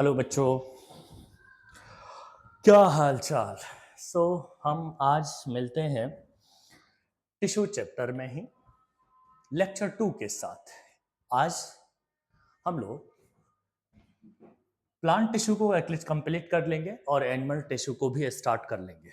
Hello बच्चों, क्या हाल चाल। हम आज मिलते हैं टिश्यू चैप्टर में ही लेक्चर 2 के साथ। आज हम लोग प्लांट टिश्यू को एटलीस्ट कंप्लीट कर लेंगे और एनिमल टिश्यू को भी स्टार्ट कर लेंगे।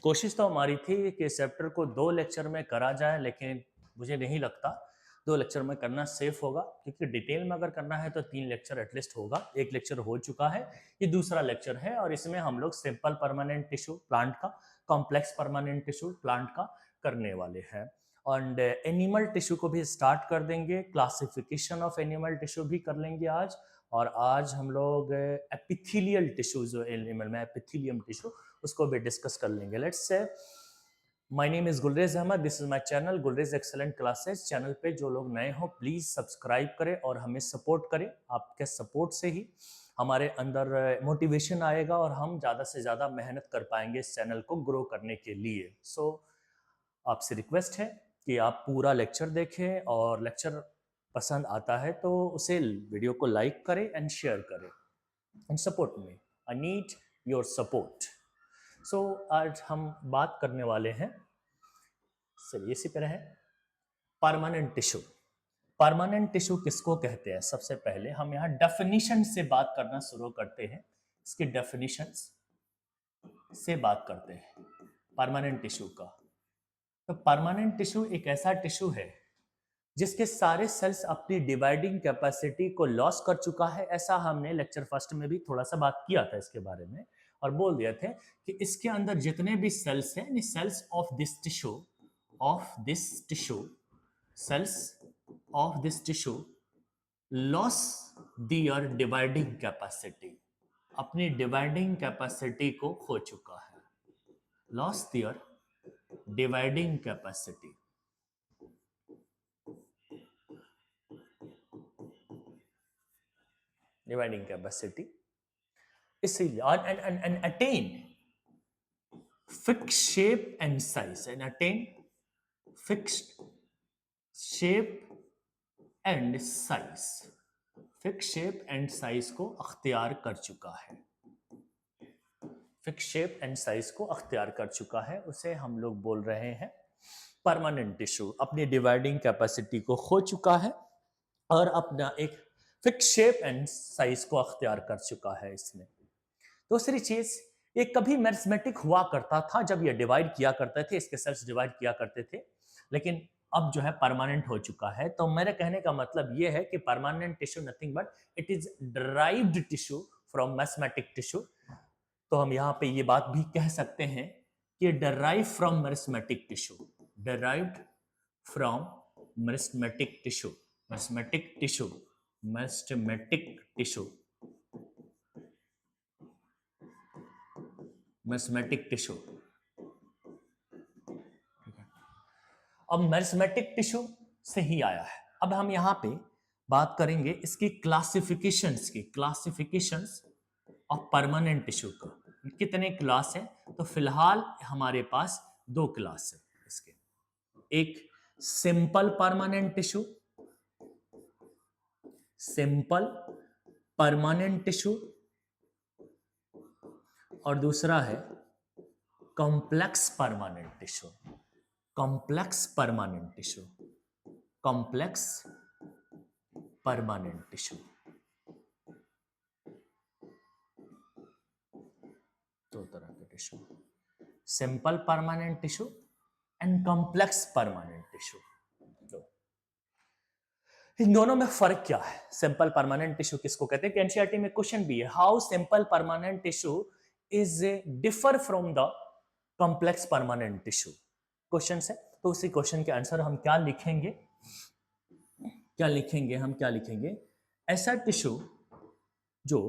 कोशिश तो हमारी थी कि इस चैप्टर को 2 लेक्चर में करा जाए, लेकिन मुझे नहीं लगता 2 लेक्चर में करना सेफ होगा, क्योंकि डिटेल में अगर करना है तो 3 लेक्चर एटलीस्ट होगा। एक लेक्चर हो चुका है, ये दूसरा लेक्चर है, और इसमें हम लोग सिंपल परमानेंट टिश्यू प्लांट का, कॉम्प्लेक्स परमानेंट टिश्यू प्लांट का करने वाले हैं। एंड एनिमल टिश्यू को भी स्टार्ट कर देंगे, क्लासिफिकेशन ऑफ एनिमल टिश्यू भी कर लेंगे आज। और आज हम लोग एपिथेलियल टिश्यू, जो एनिमल में एपिथेलियम टिश्यू, उसको भी डिस्कस कर लेंगे। Let's say my name is Gulrez Ahmad, this is my channel Gulrez excellent classes. Channel पे जो लोग नए हो प्लीज सब्सक्राइब करें और हमें सपोर्ट करें। आपके सपोर्ट से ही हमारे अंदर मोटिवेशन आएगा और हम ज़्यादा से ज़्यादा मेहनत कर पाएंगे इस चैनल को ग्रो करने के लिए। आपसे रिक्वेस्ट है कि आप पूरा लेक्चर देखें, और लेक्चर पसंद आता है तो उसे वीडियो को लाइक करें एंड शेयर करें and support me. I need your support. आज हम बात करने वाले हैं, चलिए इसी पर है, परमानेंट टिश्यू। परमानेंट टिश्यू किसको कहते हैं? सबसे पहले हम यहाँ डेफिनेशन से बात करना शुरू करते हैं। इसकी डेफिनेशन से बात करते हैं परमानेंट टिश्यू का। तो परमानेंट टिश्यू एक ऐसा टिश्यू है जिसके सारे सेल्स अपनी डिवाइडिंग कैपेसिटी को लॉस कर चुका है। ऐसा हमने लेक्चर फर्स्ट में भी थोड़ा सा बात किया था इसके बारे में, और बोल दिए थे कि इसके अंदर जितने भी सेल्स हैं, cells of this tissue, cells of this tissue lose their dividing capacity, अपनी डिवाइडिंग कैपेसिटी को खो चुका है। Lose their dividing capacity, dividing capacity, इसीलिए and attain fixed shape and size, and attain fixed shape and size, fix shape and size को अख्तियार कर चुका है। फिक्स शेप एंड साइज को अख्तियार कर चुका है, उसे हम लोग बोल रहे हैं परमानेंट टिश्यू। अपनी डिवाइडिंग कैपेसिटी को खो चुका है और अपना एक फिक्स शेप एंड साइज को अख्तियार कर चुका है इसने। दूसरी चीज, ये कभी मेरिस्मेटिक हुआ करता था जब ये डिवाइड किया करते थे, इसके सेल्स डिवाइड किया करते थे, लेकिन अब जो है परमानेंट हो चुका है। तो मेरे कहने का मतलब ये है कि permanent tissue nothing but it is derived tissue from meristematic tissue. तो हम यहाँ पे ये बात भी कह सकते हैं कि derive from meristematic tissue, derived from meristematic tissue, meristematic tissue, meristematic tissue, meristematic tissue. अब मेरिस्मेटिक टिश्यू से ही आया है। अब हम यहाँ पे बात करेंगे इसकी क्लासिफिकेशंस की, क्लासिफिकेशंस ऑफ परमानेंट टिश्यू का। कितने क्लास है? तो फिलहाल हमारे पास 2 क्लास है इसके। एक simple permanent tissue, simple permanent tissue, और दूसरा है complex permanent tissue, complex permanent tissue, complex permanent tissue. दो तरह के tissue, simple permanent tissue and complex permanent tissue. इन दोनों में फर्क क्या है? सिंपल परमानेंट टिश्यू किसको कहते हैं? एनसीईआरटी में क्वेश्चन भी है, how simple permanent tissue is differ from the complex permanent tissue, question है। तो उसी क्वेश्चन के आंसर हम क्या लिखेंगे, हम क्या लिखेंगे? ऐसा टिश्यू जो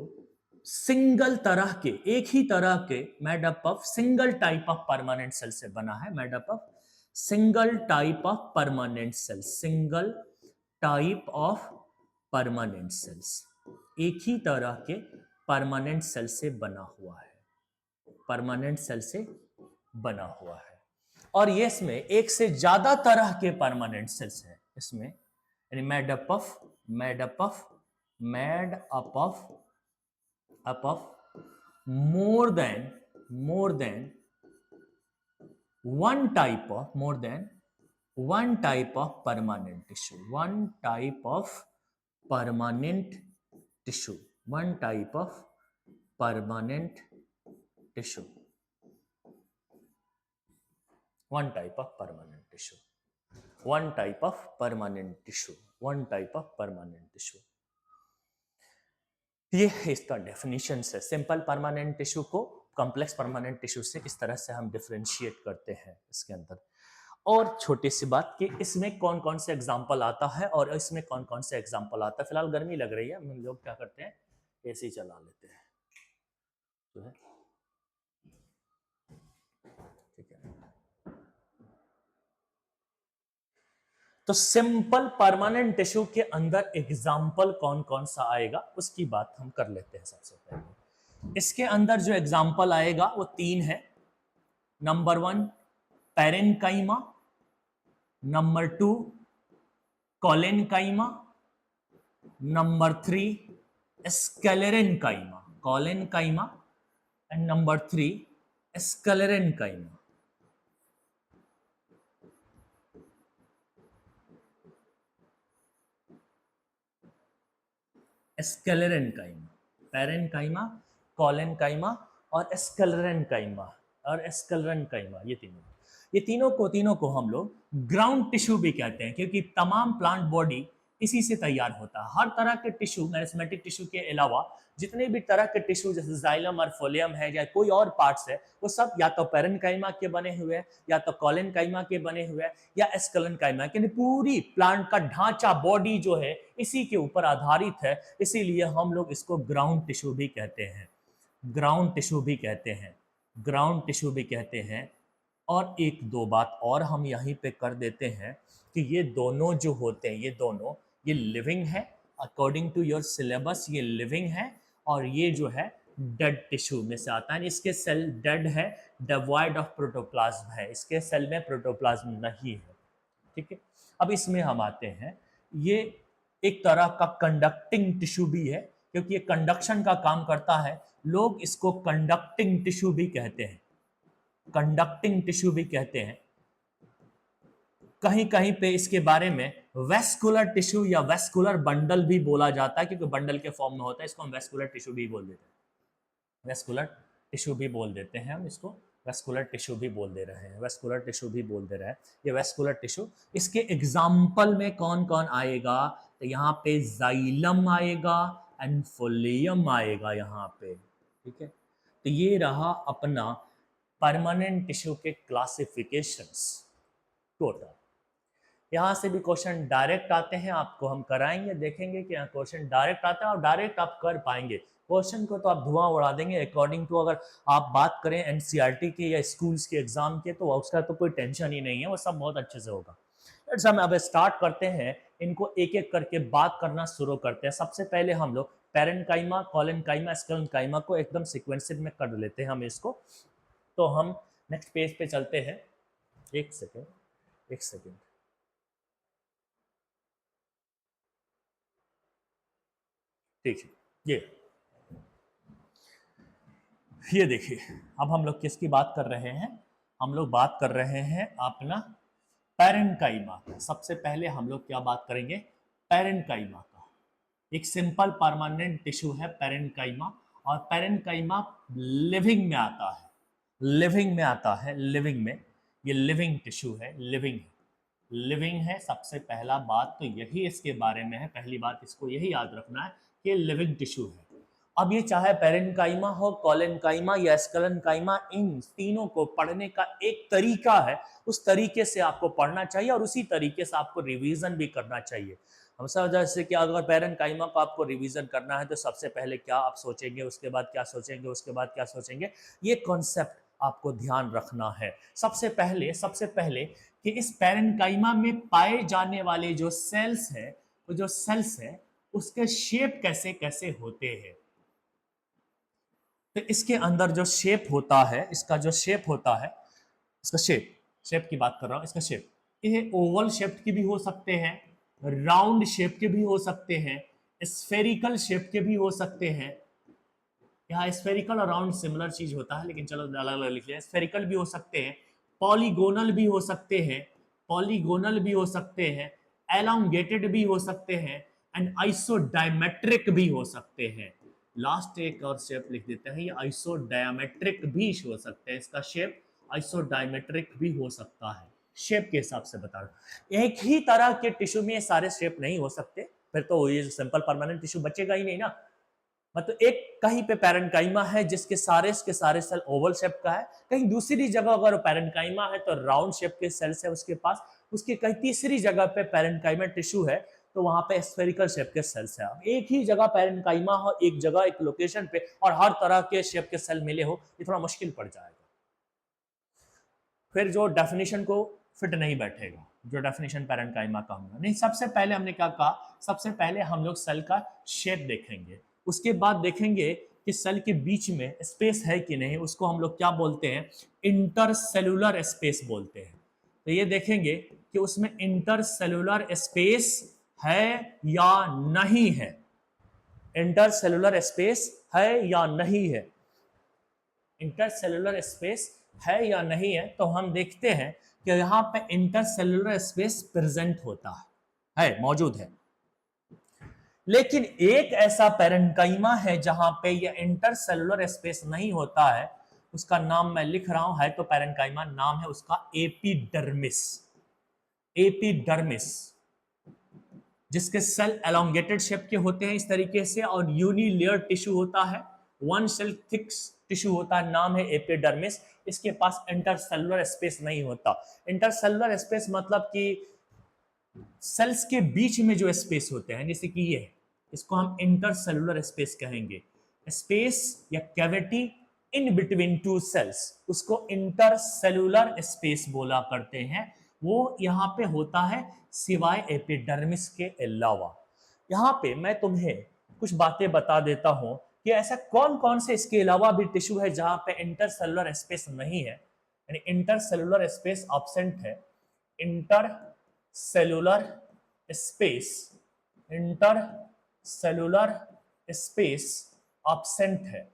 सिंगल तरह के, एक ही तरह के, made up of single type of permanent cell से बना है, made up of single type of permanent cell, single type of permanent cells, एक ही तरह के परमानेंट सेल से बना हुआ है, परमानेंट सेल से बना हुआ है। और ये इसमें एक से ज्यादा तरह के परमानेंट सेल्स हैं इसमें, यानी made up of up of more than one type of permanent tissue, one type of permanent tissue, one type of permanent tissue, one type of permanent tissue, one type of permanent tissue, one type of permanent tissue. ये इसका definition है। Simple permanent tissue को complex permanent tissue से इस तरह से हम differentiate करते हैं इसके अंदर। और छोटी सी बात कि इसमें कौन कौन से एग्जाम्पल आता है और इसमें कौन कौन से एग्जाम्पल आता है। फिलहाल गर्मी लग रही है, हम लोग क्या करते हैं, एसी चला लेते हैं, जो है ठीक है। तो सिंपल परमानेंट टिश्यू के अंदर एग्जाम्पल कौन कौन सा आएगा उसकी बात हम कर लेते हैं। सबसे पहले इसके अंदर जो एग्जाम्पल आएगा वो 3 है। Number 1 parenchyma, number 2 collenchyma, number 3 sclerenchyma, collenchyma and number 3 sclerenchyma. Sclerenchyma, parenchyma, collenchyma और स्क्लेरेनकाइमा और स्क्लेरेनकाइमा, ये तीनों को हम लोग ग्राउंड टिश्यू भी कहते हैं, क्योंकि तमाम प्लांट बॉडी इसी से तैयार होता है। हर तरह के टिश्यू, मेरिस्टेमेटिक टिश्यू के अलावा जितने भी तरह के टिश्यू जैसे जाइलम और फोलियम है या कोई और पार्ट्स है, वो सब या तो पैरेन्काइमा के बने हुए हैं या तो कोलेनकाइमा के बने हुए हैं या स्क्लेरेनकाइमा के। पूरी प्लांट का ढांचा, बॉडी जो है इसी के ऊपर आधारित है, इसीलिए हम लोग इसको ग्राउंड टिश्यू भी कहते हैं, ग्राउंड टिश्यू भी कहते हैं, ग्राउंड टिश्यू भी कहते हैं। और एक दो बात और हम यहीं पे कर देते हैं कि ये दोनों जो होते हैं, ये लिविंग है, अकॉर्डिंग टू योर सिलेबस ये लिविंग है, और ये जो है डेड टिश्यू में से आता है। इसके सेल डेड है, डिवॉइड ऑफ प्रोटोप्लाज्म है, इसके सेल में प्रोटोप्लाज्म नहीं है, ठीक है। अब इसमें हम आते हैं, ये एक तरह का कंडक्टिंग टिश्यू भी है, क्योंकि ये कंडक्शन का काम करता है। लोग इसको कंडक्टिंग टिश्यू भी कहते हैं, कंडक्टिंग टिश्यू भी कहते हैं। कहीं कहीं पे इसके बारे में वेस्कुलर टिश्यू या वेस्कुलर बंडल भी बोला जाता है, क्योंकि बंडल के फॉर्म में होता है, इसको हम वेस्कुलर टिश्यू भी बोल देते हैं, वेस्कुलर टिश्यू भी बोल देते हैं हम इसको, वेस्कुलर टिश्यू भी बोल दे रहे हैं, वेस्कुलर टिश्यू भी बोल दे रहे हैं, ये वेस्कुलर टिश्यू। इसके एग्जाम्पल में कौन कौन आएगा, तो यहाँ पे जाइलम आएगा एंड फोलियम आएगा यहाँ पे, ठीक है। तो ये रहा अपना परमानेंट टिश्यू के क्लासिफिकेशंस टोटल। यहाँ से भी क्वेश्चन डायरेक्ट आते हैं, आपको हम कराएंगे, देखेंगे कि यहाँ क्वेश्चन डायरेक्ट आता है और डायरेक्ट आप कर पाएंगे। क्वेश्चन को तो आप धुआं उड़ा देंगे अकॉर्डिंग टू, अगर आप बात करें एनसीईआरटी के या स्कूल्स के एग्जाम के, तो उसका तो कोई टेंशन ही नहीं है, वो सब बहुत अच्छे से होगा। हम अब स्टार्ट करते हैं, इनको एक एक करके बात करना शुरू करते हैं। सबसे पहले हम लोग पैरेन्काइमा, कोलेनकाइमा, स्क्लेरेनकाइमा को एकदम सीक्वेंस में कर लेते हैं हम इसको। तो हम नेक्स्ट पेज पे चलते हैं, एक सेकेंड, ठीक है। ये देखिए, अब हम लोग किसकी बात कर रहे हैं, हम लोग बात कर रहे हैं अपना पैरेन्काइमा का। सबसे पहले हम लोग क्या बात करेंगे, पैरेन्काइमा का। एक सिंपल परमानेंट टिश्यू है पैरेन्काइमा, और पैरेन्काइमा लिविंग में आता है, लिविंग में आता है, लिविंग में, ये लिविंग टिश्यू है, लिविंग है। सबसे पहला बात तो यही इसके बारे में है, पहली बात इसको यही याद रखना है कि लिविंग टिश्यू है। अब ये चाहे पैरेन्काइमा हो, कोलेनकाइमा या स्क्लेरेनकाइमा, इन तीनों को पढ़ने का एक तरीका है, उस तरीके से आपको पढ़ना चाहिए और उसी तरीके से आपको रिवीजन भी करना चाहिए। हम सब जैसे कि अगर पैरेन्काइमा को आपको रिवीजन करना है तो सबसे पहले क्या आप सोचेंगे, उसके बाद क्या सोचेंगे, उसके बाद क्या सोचेंगे, ये कॉन्सेप्ट आपको ध्यान रखना है। सबसे पहले कि इस पैरेन्काइमा में पाए जाने वाले जो सेल्स है, वो जो सेल्स है उसके शेप कैसे कैसे होते हैं। तो इसके अंदर जो शेप होता है, इसका जो शेप होता है, इसका शेप की बात कर रहा हूं, इसका शेप, ये ओवल शेप के भी हो सकते हैं, राउंड शेप के भी हो सकते हैं, स्फेरिकल शेप के भी हो सकते हैं, यहाँ स्फेरिकल और राउंड सिमिलर चीज होता है, लेकिन चलो अलग अलग लिख लिया। स्फेरिकल भी हो सकते हैं, पॉलीगोनल भी हो सकते हैं, पॉलीगोनल भी हो सकते हैं, एलोंगेटेड भी हो सकते हैं, एंड आइसोडायमेट्रिक भी हो सकते हैं। लास्ट एक और शेप लिख देते हैं, ये आइसोडायमेट्रिक भी हो सकते हैं। इसका शेप आइसोडायमेट्रिक भी हो सकता है। शेप के हिसाब से बता रहा हूं, एक ही तरह के टिश्यू में सारे शेप नहीं हो सकते, फिर तो ये सिंपल परमानेंट टिश्यू बचेगा ही नहीं ना। मतलब एक कहीं पे पैरेंकाइमा है जिसके के सारे सेल ओवल शेप का है, कहीं दूसरी जगह अगर पैरेंकाइमा है तो राउंड शेप के सेल्स है उसके पास, उसके कहीं तीसरी जगह पे पैरेंकाइमा टिश्यू है तो वहां पे स्फेरिकल शेप के सेल्स है। एक ही जगह पैरेंकाइमा हो, एक जगह एक लोकेशन पे, और हर तरह के शेप के सेल मिले हो, ये थोड़ा मुश्किल पड़ जाएगा, फिर जो डेफिनेशन को फिट नहीं बैठेगा, जो डेफिनेशन पैरेंकाइमा का होगा। नहीं, सबसे पहले हमने क्या कहा, सबसे पहले हम लोग सेल का शेप देखेंगे, उसके बाद देखेंगे कि सेल के बीच में स्पेस है कि नहीं, उसको हम लोग क्या बोलते हैं, इंटरसेलुलर स्पेस बोलते हैं। तो ये देखेंगे कि उसमें इंटरसेलुलर स्पेस है या नहीं है, इंटरसेलुलर स्पेस है या नहीं है, इंटरसेलुलर स्पेस है या नहीं है। तो हम देखते हैं कि यहां पे इंटरसेलुलर स्पेस प्रेजेंट होता है, मौजूद है। लेकिन एक ऐसा पैरेंकाइमा है जहां पे ये इंटरसेलुलर स्पेस नहीं होता है, उसका नाम मैं लिख रहा हूं, है तो पैरेंकाइमा, नाम है उसका एपिडर्मिस। एपिडर्मिस, जिसके सेल एलोंगेटेड शेप के होते हैं इस तरीके से, और यूनिलेयर टिश्यू होता है, वन सेल थिक टिश्यू होता है, नाम है एपिडर्मिस। इसके पास इंटरसेलुलर स्पेस नहीं होता। इंटरसेलुलर स्पेस मतलब कि सेल्स के बीच में जो स्पेस होते हैं, जैसे कि ये है, इसको हम इंटरसेलुलर स्पेस कहेंगे। स्पेस या cavity in between two cells, उसको इंटरसेलुलर स्पेस बोला करते हैं। वो यहाँ पे होता है सिवाय एपिडर्मिस के अलावा। यहाँ पे मैं तुम्हें कुछ बातें बता देता हूं कि ऐसा कौन कौन से इसके अलावा भी टिश्यू है जहां पे इंटरसेलुलर स्पेस नहीं है, यानी इंटरसेलुलर स्पेस एब्सेंट है। Intercellular space, intercellular space absent है,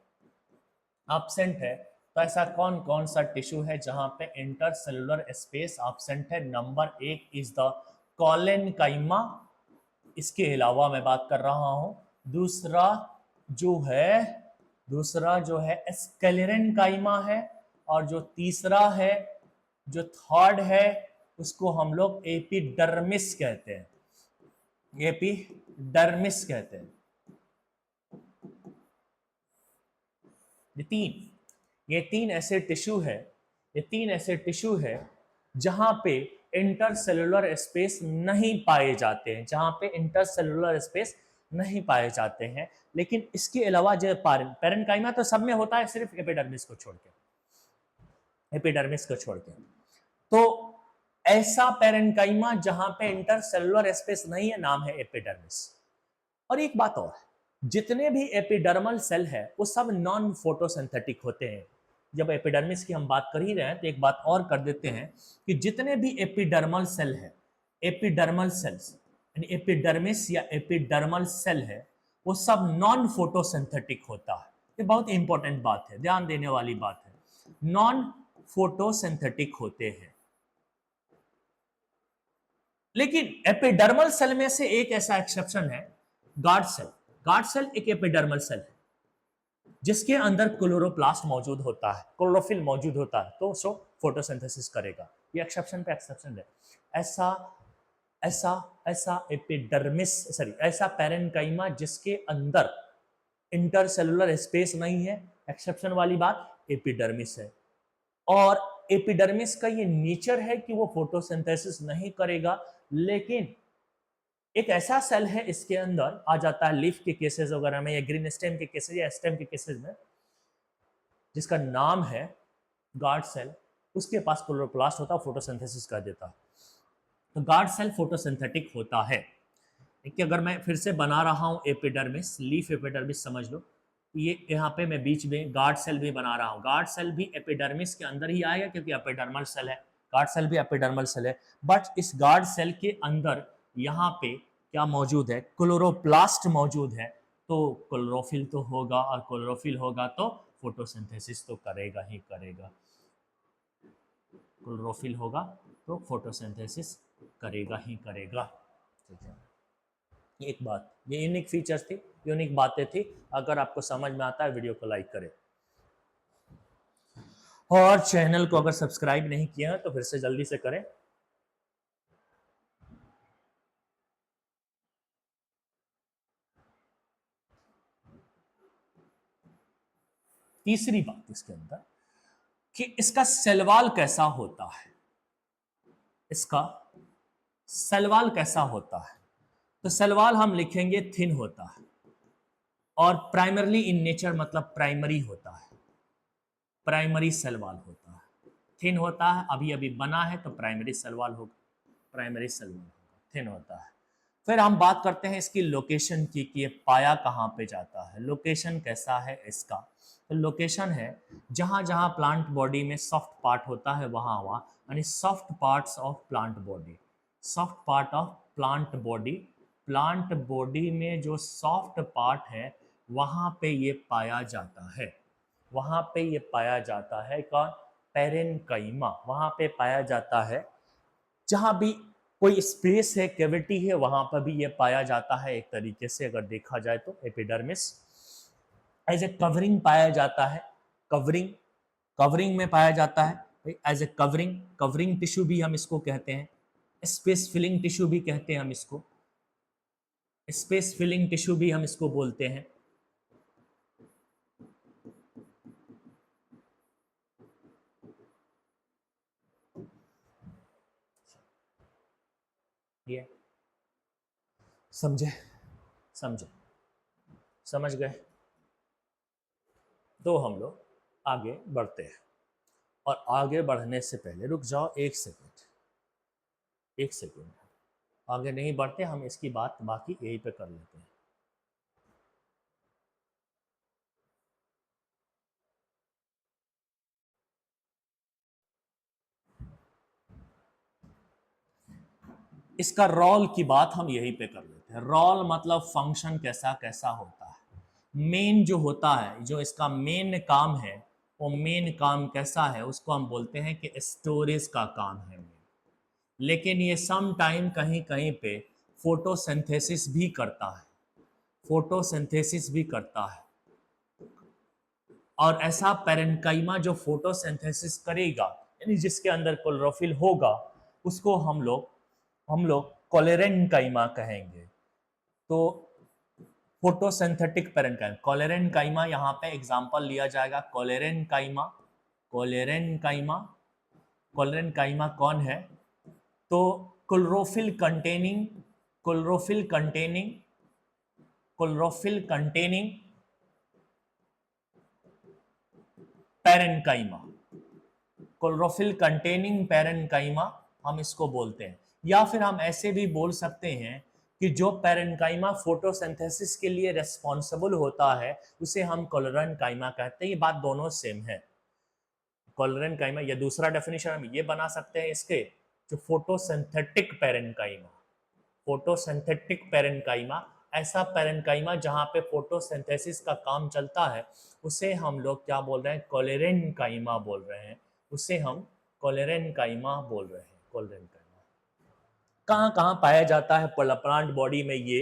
एब्सेंट है। तो ऐसा कौन कौन सा टिश्यू है जहां पे इंटरसेलुलर स्पेस एब्सेंट है? नंबर एक इज द कॉलेनकाइमा, इसके अलावा मैं बात कर रहा हूं। दूसरा जो है स्क्लेरेनकाइमा है, और जो तीसरा है, जो थर्ड है, उसको हम लोग एपिडर्मिस कहते हैं, एपिडर्मिस कहते हैं। ये तीन ऐसे टिश्यू है जहां पे इंटरसेलुलर स्पेस नहीं पाए जाते हैं, जहां पे इंटरसेलुलर स्पेस नहीं पाए जाते हैं। लेकिन इसके अलावा जो पैरेंकाइमा तो सब में होता है, सिर्फ एपिडर्मिस को छोड़ के। तो ऐसा पैरेंकाइमा जहां पे इंटरसेलुलर स्पेस नहीं है, नाम है एपिडर्मिस। और एक बात और, जितने भी एपिडर्मल सेल है वो सब नॉन फोटोसिंथेटिक होते हैं। जब एपिडर्मिस की हम बात कर ही रहे हैं तो एक बात और कर देते हैं कि जितने भी एपिडर्मल सेल है, एपिडर्मल सेल्स यानी एपिडर्मिस या एपिडर्मल सेल है, वो सब नॉन फोटोसिंथेटिक होता है। ये बहुत इंपॉर्टेंट बात है, ध्यान देने वाली बात है, नॉन फोटोसिंथेटिक होते हैं। लेकिन एपिडर्मल सेल में से एक ऐसा एक्सेप्शन है, गार्ड सेल। गार्ड सेल एक एपिडर्मल सेल है जिसके अंदर क्लोरोप्लास्ट मौजूद होता है, क्लोरोफिल मौजूद होता है, तो सो फोटोसिंथेसिस करेगा। ये एक्सेप्शन पे एक्सेप्शन है। ऐसा पैरेंकाइमा जिसके अंदर इंटरसेलुलर स्पेस नहीं है, एक्सेप्शन वाली बात, एपिडर्मिस है। और एपिडर्मिस का ये नेचर है कि वो फोटोसिंथेसिस नहीं करेगा, लेकिन एक ऐसा सेल है इसके अंदर आ जाता है लीफ के केसेस वगैरह में, या ग्रीन स्टेम के केसेस या स्टेम के केसेस में, जिसका नाम है गार्ड सेल। उसके पास क्लोरोप्लास्ट होता है, फोटोसिंथेसिस कर देता है। तो गार्ड सेल फोटोसिंथेटिक होता है। कि अगर मैं फिर से बना रहा हूं एपिडर्मिस, लीफ एपिडर्मिस समझ लो, ये यहाँ पे मैं बीच में गार्ड सेल भी बना रहा हूँ। गार्ड सेल भी एपिडर्मिस के अंदर ही आएगा क्योंकि एपिडर्मल सेल है, गार्ड सेल भी एपिडर्मल सेल है। बट इस गार्ड सेल के अंदर यहाँ पे क्या मौजूद है, क्लोरोप्लास्ट मौजूद है। तो क्लोरोफिल तो होगा, और क्लोरोफिल होगा तो फोटोसिंथेसिस तो करेगा ही करेगा। क्लोरोफिल होगा तो फोटोसिंथेसिस करेगा ही करेगा। ठीक है, एक बात, ये यूनिक फीचर्स थी, यूनिक बातें थी। अगर आपको समझ में आता है वीडियो को लाइक करें, और चैनल को अगर सब्सक्राइब नहीं किया है तो फिर से जल्दी से करें। तीसरी बात इसके अंदर कि इसका सलवाल कैसा होता है, इसका सलवाल कैसा होता है। तो सलवाल हम लिखेंगे थिन होता है, और प्राइमरली इन नेचर मतलब प्राइमरी होता है, प्राइमरी सलवाल होता है। थिन होता है, अभी अभी बना है तो प्राइमरी सलवाल होगा, प्राइमरी सलवाल होगा, थिन होता है। फिर हम बात करते हैं इसकी लोकेशन की कि ये पाया कहाँ पे जाता है। लोकेशन कैसा है इसका, तो लोकेशन है जहाँ जहाँ प्लांट बॉडी में सॉफ्ट पार्ट होता है वहाँ वहाँ, यानी soft parts of plant body, soft part of plant body, plant body में जो सॉफ्ट पार्ट है वहाँ पे ये पाया जाता है, वहाँ पे ये पाया जाता है। कौन, पेरेन्काइमा, वहाँ पे पाया जाता है। जहाँ भी कोई स्पेस है, कैविटी है, वहाँ पर भी ये पाया जाता है। एक तरीके से अगर देखा जाए तो एपिडर्मिस एज ए कवरिंग पाया जाता है, कवरिंग, कवरिंग में पाया जाता है as a covering, covering tissue भी हम इसको कहते हैं, स्पेस फिलिंग टिश्यू भी कहते हैं हम इसको, स्पेस फिलिंग टिश्यू भी हम इसको बोलते हैं। ये समझे, समझे, समझ गए। तो हम लोग आगे बढ़ते हैं, और आगे बढ़ने से पहले रुक जाओ एक सेकंड, एक सेकंड, आगे नहीं बढ़ते, हम इसकी बात बाकी यहीं पे कर लेते हैं। इसका रोल की बात हम यहीं पे कर लेते हैं। रोल मतलब फंक्शन कैसा कैसा होता है, मेन जो होता है, जो इसका मेन काम है, वो मेन काम कैसा है, उसको हम बोलते हैं कि स्टोरेज का काम है मेन। लेकिन ये सम टाइम कहीं कहीं पे फोटोसिंथेसिस भी करता है, फोटोसिंथेसिस भी करता है। और ऐसा पेरेन्काइमा जो फोटोसिंथेसिस करेगा, यानी जिसके अंदर क्लोरोफिल होगा, उसको हम लोग कोलेरेन्काइमा कहेंगे। तो फोटोसिंथेटिक पेरेन्काइमा, कोलेरेन्काइमा, यहाँ पे एग्जांपल लिया जाएगा कोलेरेन्काइमा, कोलेरेन्काइमा, कोलेरेन्काइमा कौन है, तो chlorophyll containing, chlorophyll containing, chlorophyll containing parenchyma, chlorophyll containing parenchyma हम इसको बोलते हैं। या फिर हम ऐसे भी बोल सकते हैं कि जो पेरेन्काइमा फोटोसिंथेसिस के लिए रेस्पॉन्सिबल होता है उसे हम कोलेरेन्काइमा कहते हैं। ये बात दोनों सेम है। कोलेरेन्काइमा, या दूसरा डेफिनेशन हम ये बना सकते हैं इसके, जो फोटोसिंथेटिक पेरेन्काइमा, फोटोसिंथेटिक पेरेन्काइमा, ऐसा पेरेन्काइमा जहां पे फोटोसिंथेसिस का काम चलता है, उसे हम लोग क्या बोल रहे हैं, कोलेरेन्काइमा बोल रहे हैं, उसे हम कोलेरेन्काइमा बोल रहे हैं, कोलेरेन्काइमा। कहाँ कहाँ पाया जाता है प्लांट बॉडी में ये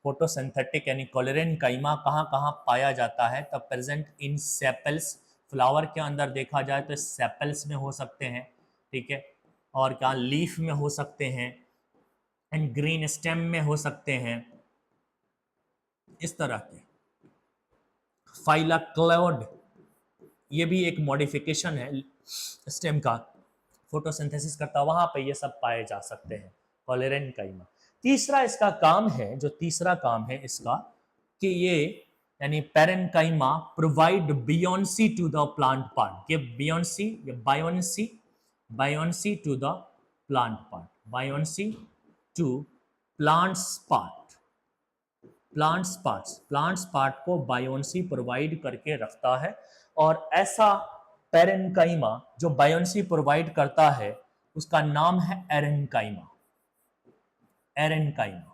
फोटोसिंथेटिक यानी कोलेरेन्काइमा, कहाँ कहाँ पाया जाता है, तब प्रेजेंट इन सेपल्स, फ्लावर के अंदर देखा जाए तो सेपल्स में हो सकते हैं, ठीक है, और क्या लीफ में हो सकते हैं, एंड ग्रीन स्टेम में हो सकते हैं, इस तरह के। फाइलाक्लोड, ये भी एक मॉडिफिकेशन है स्टेम का, फोटोसिंथेसिस करता, वहां पे ये सब पाए जा सकते हैं, कोलेरेन्काइमा। तीसरा इसका काम है, जो तीसरा काम है इसका, कि ये यानी parenchyma provide buoyancy to the plant part, give buoyancy या buoyancy, buoyancy to the plant part, buoyancy to plants part, plants parts, plants part को बायोन्सी प्रोवाइड करके रखता है। और ऐसा पेरेन्काइमा जो बायोन्सी प्रोवाइड करता है उसका नाम है एरेन्काइमा, एरेन्काइमा,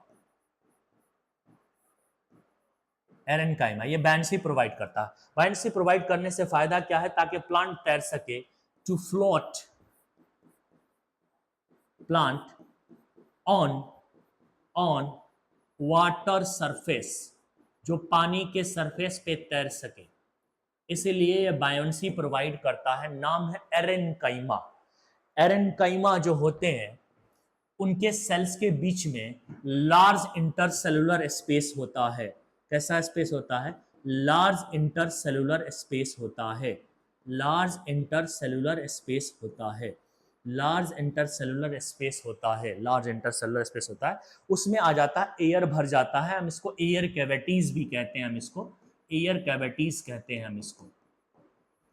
एरेनकाइमा ये बैंसी प्रोवाइड करता है। बैंसी प्रोवाइड करने से फायदा क्या है, ताकि प्लांट तैर सके, to float plant on on water surface, जो पानी के सरफेस पे तैर सके, इसीलिए ये बायोन्सी प्रोवाइड करता है। नाम है एरेनकाइमा। एरेनकाइमा जो होते हैं उनके सेल्स के बीच में लार्ज इंटरसेलुलर स्पेस होता है। कैसा स्पेस होता है? लार्ज इंटरसेलुलर स्पेस होता है। लार्ज इंटरसेलुलर स्पेस होता है। लार्ज इंटरसेलुलर स्पेस होता है। लार्ज इंटरसेलुलर स्पेस होता है, उसमें आ जाता है, एयर भर जाता है। हम इसको एयर कैविटीज भी कहते हैं। हम इसको एयर कैविटीज कहते हैं। हम इसको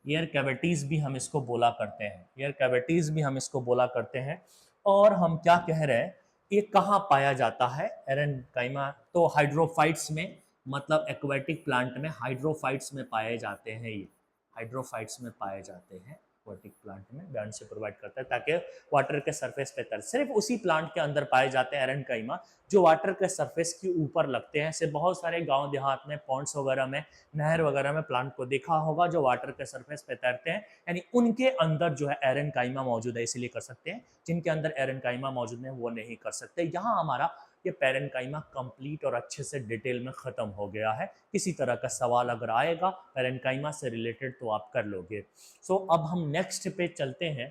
एयर कैविटीज भी हम इसको बोला करते हैं। एयर कैविटीज भी हम इसको बोला करते हैं। और हम क्या कह रहे हैं, ये कहाँ पाया जाता है एरेनकाइमा? तो हाइड्रोफाइट्स में, मतलब एक्वेटिक प्लांट में हाइड्रोफाइट्स में पाए जाते हैं। ये हाइड्रोफाइट्स में पाए जाते हैं। एक्वेटिक प्लांट में बैंड से प्रोवाइड करता है ताकि वाटर के सरफेस पे तर, सिर्फ उसी प्लांट के अंदर पाए जाते हैं एरेनकाइमा जो वाटर के सरफेस के ऊपर लगते हैं। ऐसे बहुत सारे गांव देहात में, पॉन्ड्स वगैरह में, नहर वगैरह में प्लांट को देखा होगा जो वाटर के सरफेस पे तैरते हैं, यानी उनके अंदर जो है एरेनकाइमा मौजूद है, इसीलिए कर सकते हैं। जिनके अंदर एरेनकाइमा मौजूद है वो नहीं कर सकते। यहाँ हमारा ये पेरेनकाइमा कंप्लीट और अच्छे से डिटेल में खत्म हो गया है। किसी तरह का सवाल अगर आएगा पेरेनकाइमा से रिलेटेड तो आप कर लोगे। अब हम नेक्स्ट पे चलते हैं।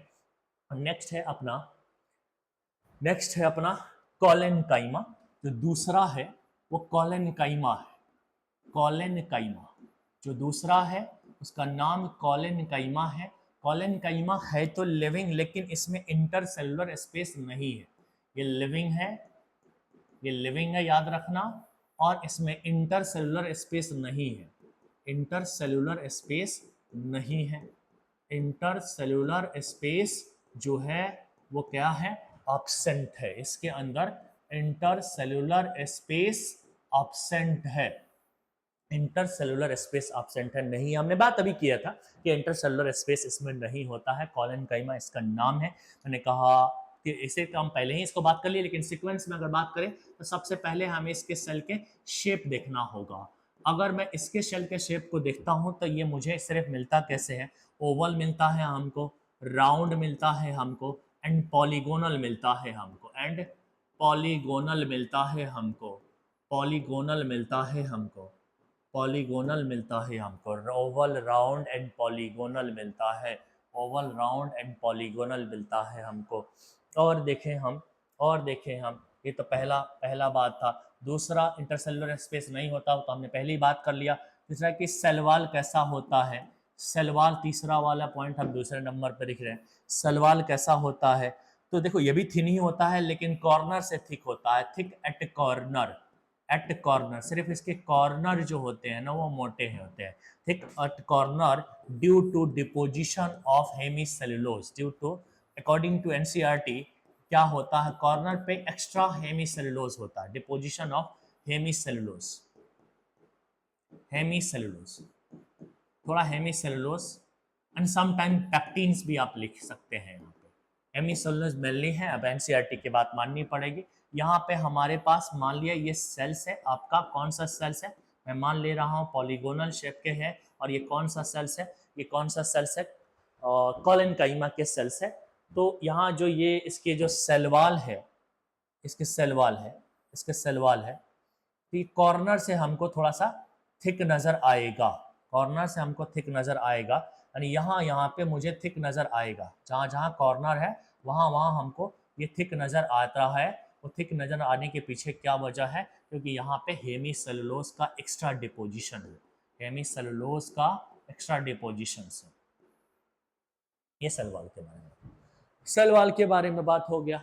नेक्स्ट है अपना कॉलेनकाइमा। जो दूसरा है वो कॉलेनकाइमा है। कॉलेनकाइमा जो दूसरा है उसका नाम कॉलेनकाइमा है। कॉलेनकाइमा है तो लिविंग, लेकिन इसमें इंटरसेलुलर स्पेस नहीं है। ये लिविंग है, ये लिविंग है, याद रखना। और इसमें इंटरसेलुलर स्पेस नहीं है। इंटरसेलुलर स्पेस नहीं है। इंटरसेलुलर स्पेस जो है वो क्या है? एब्सेंट है। इसके अंदर इंटरसेलुलर स्पेस एब्सेंट है। इंटरसेलुलर स्पेस एब्सेंट है, नहीं। हमने बात अभी किया था कि इंटरसेलुलर स्पेस इसमें नहीं होता है। कॉलेनकाइमा इसका नाम है। मैंने कहा कि इसे तो हम पहले ही इसको बात कर लिए, लेकिन सीक्वेंस में अगर बात करें तो सबसे पहले हमें इसके सेल के शेप देखना होगा। अगर मैं इसके सेल के शेप को देखता हूं तो ये मुझे सिर्फ मिलता कैसे है? ओवल मिलता है हमको, राउंड मिलता है हमको, एंड पॉलीगोनल मिलता है हमको, एंड पॉलीगोनल मिलता है हमको, पॉलीगोनल मिलता है हमको, पॉलीगोनल मिलता है हमको। ओवल, राउंड एंड पॉलीगोनल मिलता है। ओवल, राउंड एंड पॉलीगोनल मिलता है हमको। और देखें हम ये तो पहला पहला बात था। दूसरा, इंटरसेलुलर स्पेस नहीं होता, तो हमने पहले ही बात कर लिया। तीसरा कि सेलवाल कैसा होता है? सेलवाल, तीसरा वाला पॉइंट हम दूसरे नंबर पर लिख रहे हैं। सेलवाल कैसा होता है? तो देखो ये भी थिन ही होता है, लेकिन कॉर्नर से थिक होता है। Thick at corner, at corner, सिर्फ इसके कॉर्नर जो होते हैं ना वो मोटे होते हैं। Thick at corner due to deposition of hemicellulose. Due to, according to NCERT, क्या होता है? कॉर्नर पे एक्स्ट्रा हेमीसेलुलोज होता है। डिपोजिशन ऑफ हेमीसेलुलोज, हेमीसेलुलोज, थोड़ा हेमीसेलुलोज एंड समटाइम पैक्टिन्स भी आप लिख सकते हैं। यहाँ पे हेमीसेलुलोज मेनली है। अब एनसीईआरटी की बात माननी पड़ेगी। यहाँ पे हमारे पास मान लिया ये सेल्स है। आपका कौन सा सेल्स है? मैं मान ले रहा हूँ पॉलीगोनल शेप के हैं। और ये कौन सा सेल्स है? ये कौन सा सेल्स है? कॉलेनकाइमा के सेल्स है। तो यहाँ जो ये इसके जो सेलवाल है, इसके सेलवाल है, इसके सेलवाल है, तो ये कॉर्नर से हमको थोड़ा सा थिक नजर आएगा। कॉर्नर से हमको थिक नजर आएगा, यानी यहाँ यहाँ पे मुझे थिक नजर आएगा। जहाँ जहाँ कॉर्नर है वहाँ वहाँ हमको ये थिक नजर आता है। वो थिक नजर आने के पीछे क्या वजह है? क्योंकि यहाँ पे हेमीसेलुलोज का एक्स्ट्रा डिपोजिशन है। हेमीसेलुलोज का एक्स्ट्रा डिपोजिशन है। ये सेल वॉल के बारे में, सेल वॉल के बारे में बात हो गया।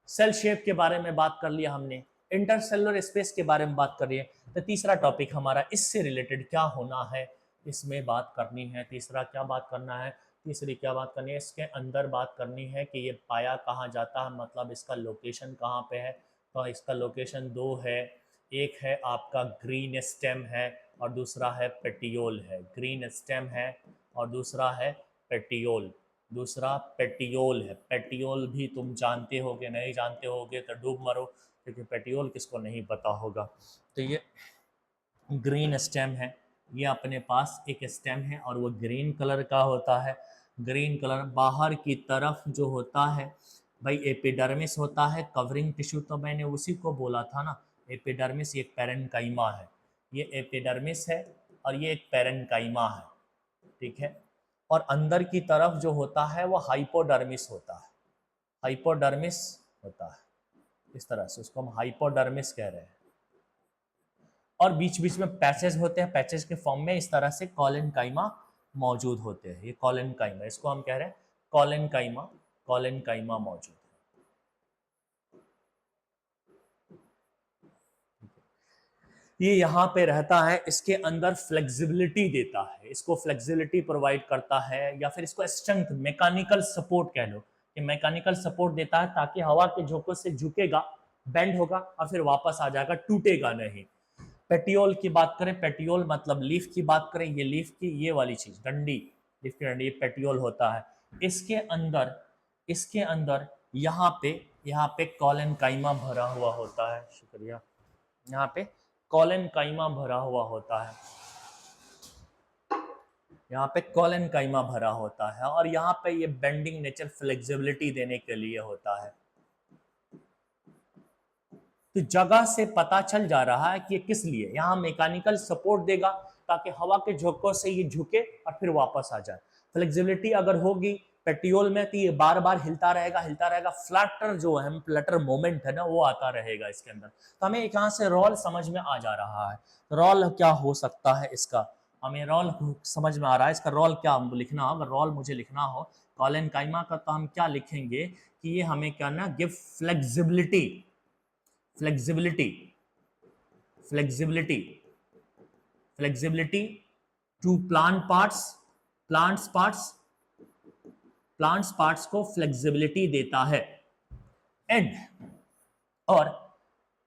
सेल शेप के बारे में बात कर लिया हमने। इंटरसेलुलर स्पेस के बारे में बात कर रही है। तो तीसरा टॉपिक हमारा इससे रिलेटेड क्या होना है, इसमें बात करनी है। तीसरा क्या बात करना है? तीसरी क्या बात करनी है? इसके अंदर बात करनी है कि ये पाया कहाँ जाता है, मतलब इसका लोकेशन कहाँ पे है। तो इसका लोकेशन दो है। एक है आपका ग्रीन स्टेम है और दूसरा है पेटियोल है। ग्रीन स्टेम है और दूसरा है पेटियोल। दूसरा पेटियोल है। पेटियोल भी तुम जानते होगे, नहीं जानते होगे तो डूब मरो, क्योंकि पेटियोल किसको नहीं पता होगा। तो ये ग्रीन स्टेम है, ये अपने पास एक स्टेम है और वो ग्रीन कलर का होता है। ग्रीन कलर बाहर की तरफ जो होता है भाई एपिडर्मिस होता है, कवरिंग टिश्यू तो मैंने उसी को बोला था ना, एपिडर्मिस एक पैरेन्काइमा है, ये एपिडर्मिस है और ये एक पैरेन्काइमा है, ठीक है। और अंदर की तरफ जो होता है वो हाइपोडर्मिस होता है, हाइपोडर्मिस होता है, इस तरह से उसको हम हाइपोडर्मिस कह रहे हैं। और बीच बीच में पैचेज होते हैं, पैचेज के फॉर्म में इस तरह से कॉलेनकाइमा मौजूद होते हैं, ये कॉलेनकाइमा, इसको हम कह रहे हैं कॉलेनकाइमा, कॉलेनकाइमा मौजूद है। ये यहाँ पे रहता है, इसके अंदर फ्लेक्सिबिलिटी देता है, इसको फ्लेक्सिबिलिटी प्रोवाइड करता है, या फिर इसको स्ट्रेंथ, मैकेनिकल सपोर्ट कह लो, कि मैकेनिकल सपोर्ट देता है ताकि हवा के झोंकों से झुकेगा, बेंड होगा और फिर वापस आ जाएगा, टूटेगा नहीं। पेटियोल की बात करें, पेटियोल मतलब लीफ की बात करें, ये लीफ की ये वाली चीज डंडी, लीफ की डंडी, ये पेटियोल होता है। इसके अंदर यहाँ पे कॉलेनकाइमा भरा हुआ होता है, शुक्रिया, यहाँ पे कॉलेनकाइमा भरा हुआ होता है, यहाँ पे कॉलेनकाइमा भरा होता है और यहाँ पे ये बेंडिंग नेचर फ्लेक्सिबिलिटी देने के लिए होता है। तो जगह से पता चल जा रहा है कि ये किस लिए, यहाँ मैकेनिकल सपोर्ट देगा ताकि हवा के झोंकों से ये झुके और फिर वापस आ जाए। फ्लेक्सिबिलिटी अगर होगी पेटियोल में तो ये बार बार हिलता रहेगा, फ्लटर जो है, फ्लटर मोमेंट है ना, वो आता रहेगा इसके अंदर। तो हमें यहाँ से रोल समझ में आ जा रहा है, रोल क्या हो सकता है इसका, हमें रोल समझ में आ रहा है, इसका रोल क्या लिखना हो, अगर रोल मुझे लिखना हो कॉलेनकाइमा का तो हम क्या लिखेंगे कि ये हमें क्या ना, give flexibility, flexibility, flexibility, flexibility to plant parts, plants parts, plants parts को फ्लेक्सिबिलिटी देता है, एंड और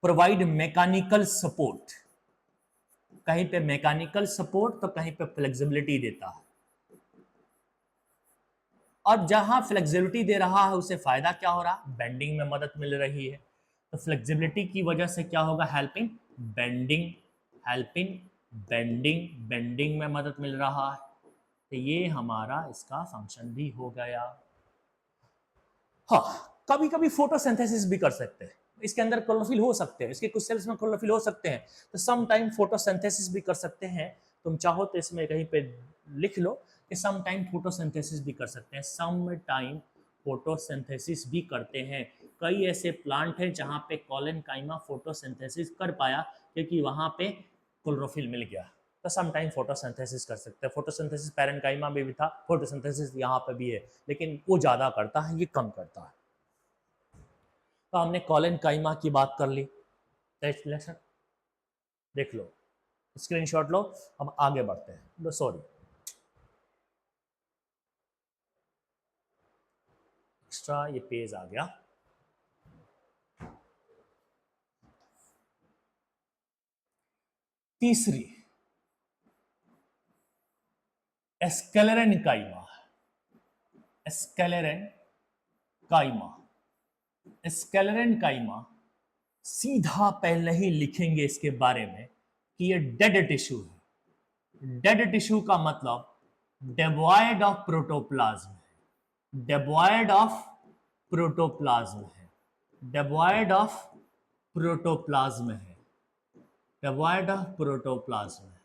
प्रोवाइड मैकेनिकल सपोर्ट, कहीं पे मैकेनिकल सपोर्ट तो कहीं पे फ्लेक्सिबिलिटी देता है। और जहां फ्लेक्सिबिलिटी दे रहा है उसे फायदा क्या हो रहा है, बेंडिंग में मदद मिल रही है, तो फ्लेक्सिबिलिटी की वजह से क्या होगा, helping bending, helping bending, bending में मदद मिल रहा है, तो ये हमारा इसका फंक्शन भी हो गया। हाँ, कभी कभी फोटोसिंथेसिस भी कर सकते हैं, इसके अंदर क्लोरोफिल हो सकते हैं, इसके कुछ सेल्स में क्लोरोफिल हो सकते हैं, तो सम टाइम फोटोसिंथेसिस भी कर सकते हैं। तुम चाहो तो इसमें कहीं पे लिख लो कि सम टाइम फोटोसिंथेसिस भी कर सकते हैं, सम टाइम फोटोसिंथेसिस भी करते हैं। कई ऐसे प्लांट हैं जहाँ पे कॉलेनकाइमा फोटोसिंथेसिस कर पाया क्योंकि वहाँ पे क्लोरोफिल मिल गया, तो सम टाइम फोटोसिंथेसिस कर सकते हैं। फोटोसिंथेसिस पैरेन्काइमा में भी था, फोटोसिंथेसिस यहाँ पे भी है, लेकिन वो ज़्यादा करता है, ये कम करता है। तो हमने कॉलेनकाइमा की बात कर ली, देख लो, स्क्रीनशॉट लो, अब आगे बढ़ते हैं। सॉरी, एक्स्ट्रा ये पेज आ गया। तीसरी एस्केलेरन काइमा, एस्केलेरन काइमा, एस्केलेरन काइमा सीधा पहले ही लिखेंगे इसके बारे में कि ये डेड टिश्यू है। डेड टिश्यू का मतलब डेवॉइड ऑफ प्रोटोप्लाज्म है, डेवॉइड ऑफ प्रोटोप्लाज्म है, डेवॉइड ऑफ प्रोटोप्लाज्म है, डेवॉइड ऑफ प्रोटोप्लाज्म है।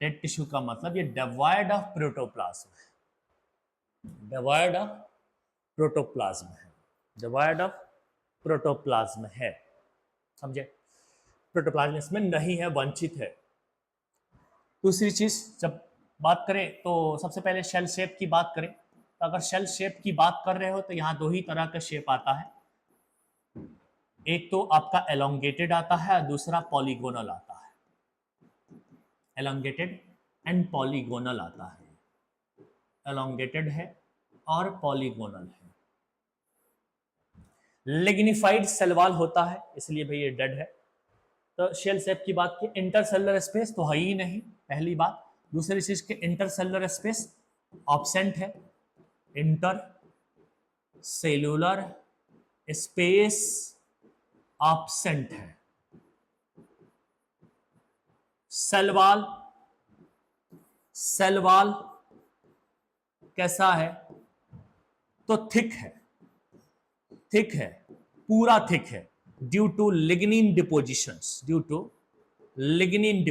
डेड टिश्यू का मतलब ये डेवॉइड ऑफ प्रोटोप्लाज्म है, डिवाइड ऑफ प्रोटोप्लाज्म है, डिवाइड ऑफ प्रोटोप्लाज्म है, समझे, प्रोटोप्लाज्म इसमें नहीं है, वंचित है। दूसरी चीज जब बात करें तो सबसे पहले शेल शेप की बात करें, तो अगर शेल शेप की बात कर रहे हो तो यहाँ दो ही तरह का शेप आता है, एक तो आपका एलोंगेटेड आता है, दूसरा पॉलीगोनल आता है, एलोंगेटेड एंड पॉलीगोनल आता है, एलोंगेटेड है और पॉलीगोनल है। लिग्निफाइड सेल वॉल होता है, इसलिए भाई ये डेड है। तो शेल शेप की बात की, इंटरसेलुलर स्पेस तो है ही नहीं, पहली बात। दूसरी चीज के इंटरसेलुलर स्पेस ऑब्सेंट है, इंटर सेलुलर स्पेस ऑब्सेंट है, सेल वॉल कैसा है? तो थिक है, पूरा थिक है, due to lignin depositions, lignin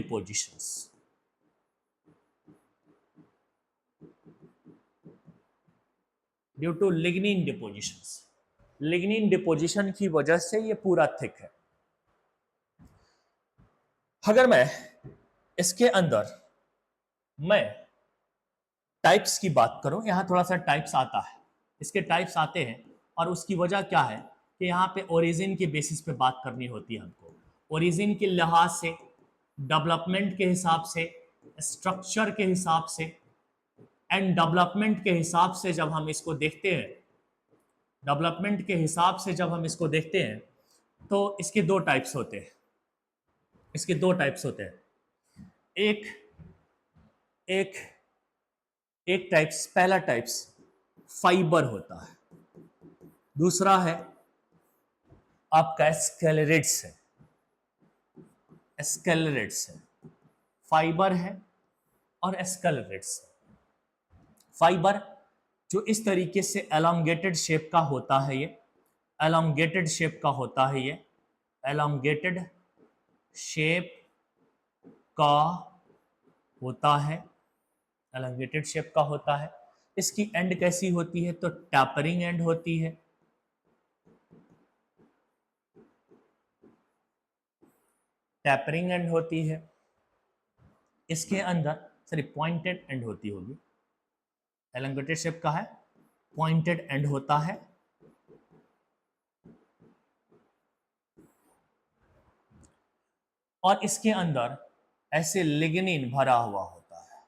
deposition की वजह से ये पूरा थिक है। अगर मैं इसके अंदर मैं टाइप्स की बात करूं, यहां थोड़ा सा टाइप्स आता है, इसके टाइप्स आते हैं, और उसकी वजह क्या है कि यहाँ पे ओरिजिन के बेसिस पे बात करनी होती है हमको। ओरिजिन के लिहाज से, डेवलपमेंट के हिसाब से, स्ट्रक्चर के हिसाब से एंड डेवलपमेंट के हिसाब से जब हम इसको देखते हैं, तो इसके दो टाइप्स होते हैं, एक एक एक टाइप्स, पहला टाइप्स फाइबर होता है, दूसरा है आपका स्केलेरेट्स है, फाइबर है और स्केलेरेट्स है। फाइबर जो इस तरीके से एलोंगेटेड शेप का होता है, ये एलोंगेटेड शेप का होता है, ये एलोंगेटेड शेप का होता है, एलोंगेटेड शेप का होता है। इसकी एंड कैसी होती है? तो टैपरिंग एंड होती है, टैपरिंग एंड होती है। इसके अंदर सॉरी पॉइंटेड एंड होती होगी, एलोंगेटेड शेप का है, पॉइंटेड एंड होता है। और इसके अंदर ऐसे लिग्निन भरा हुआ होता है,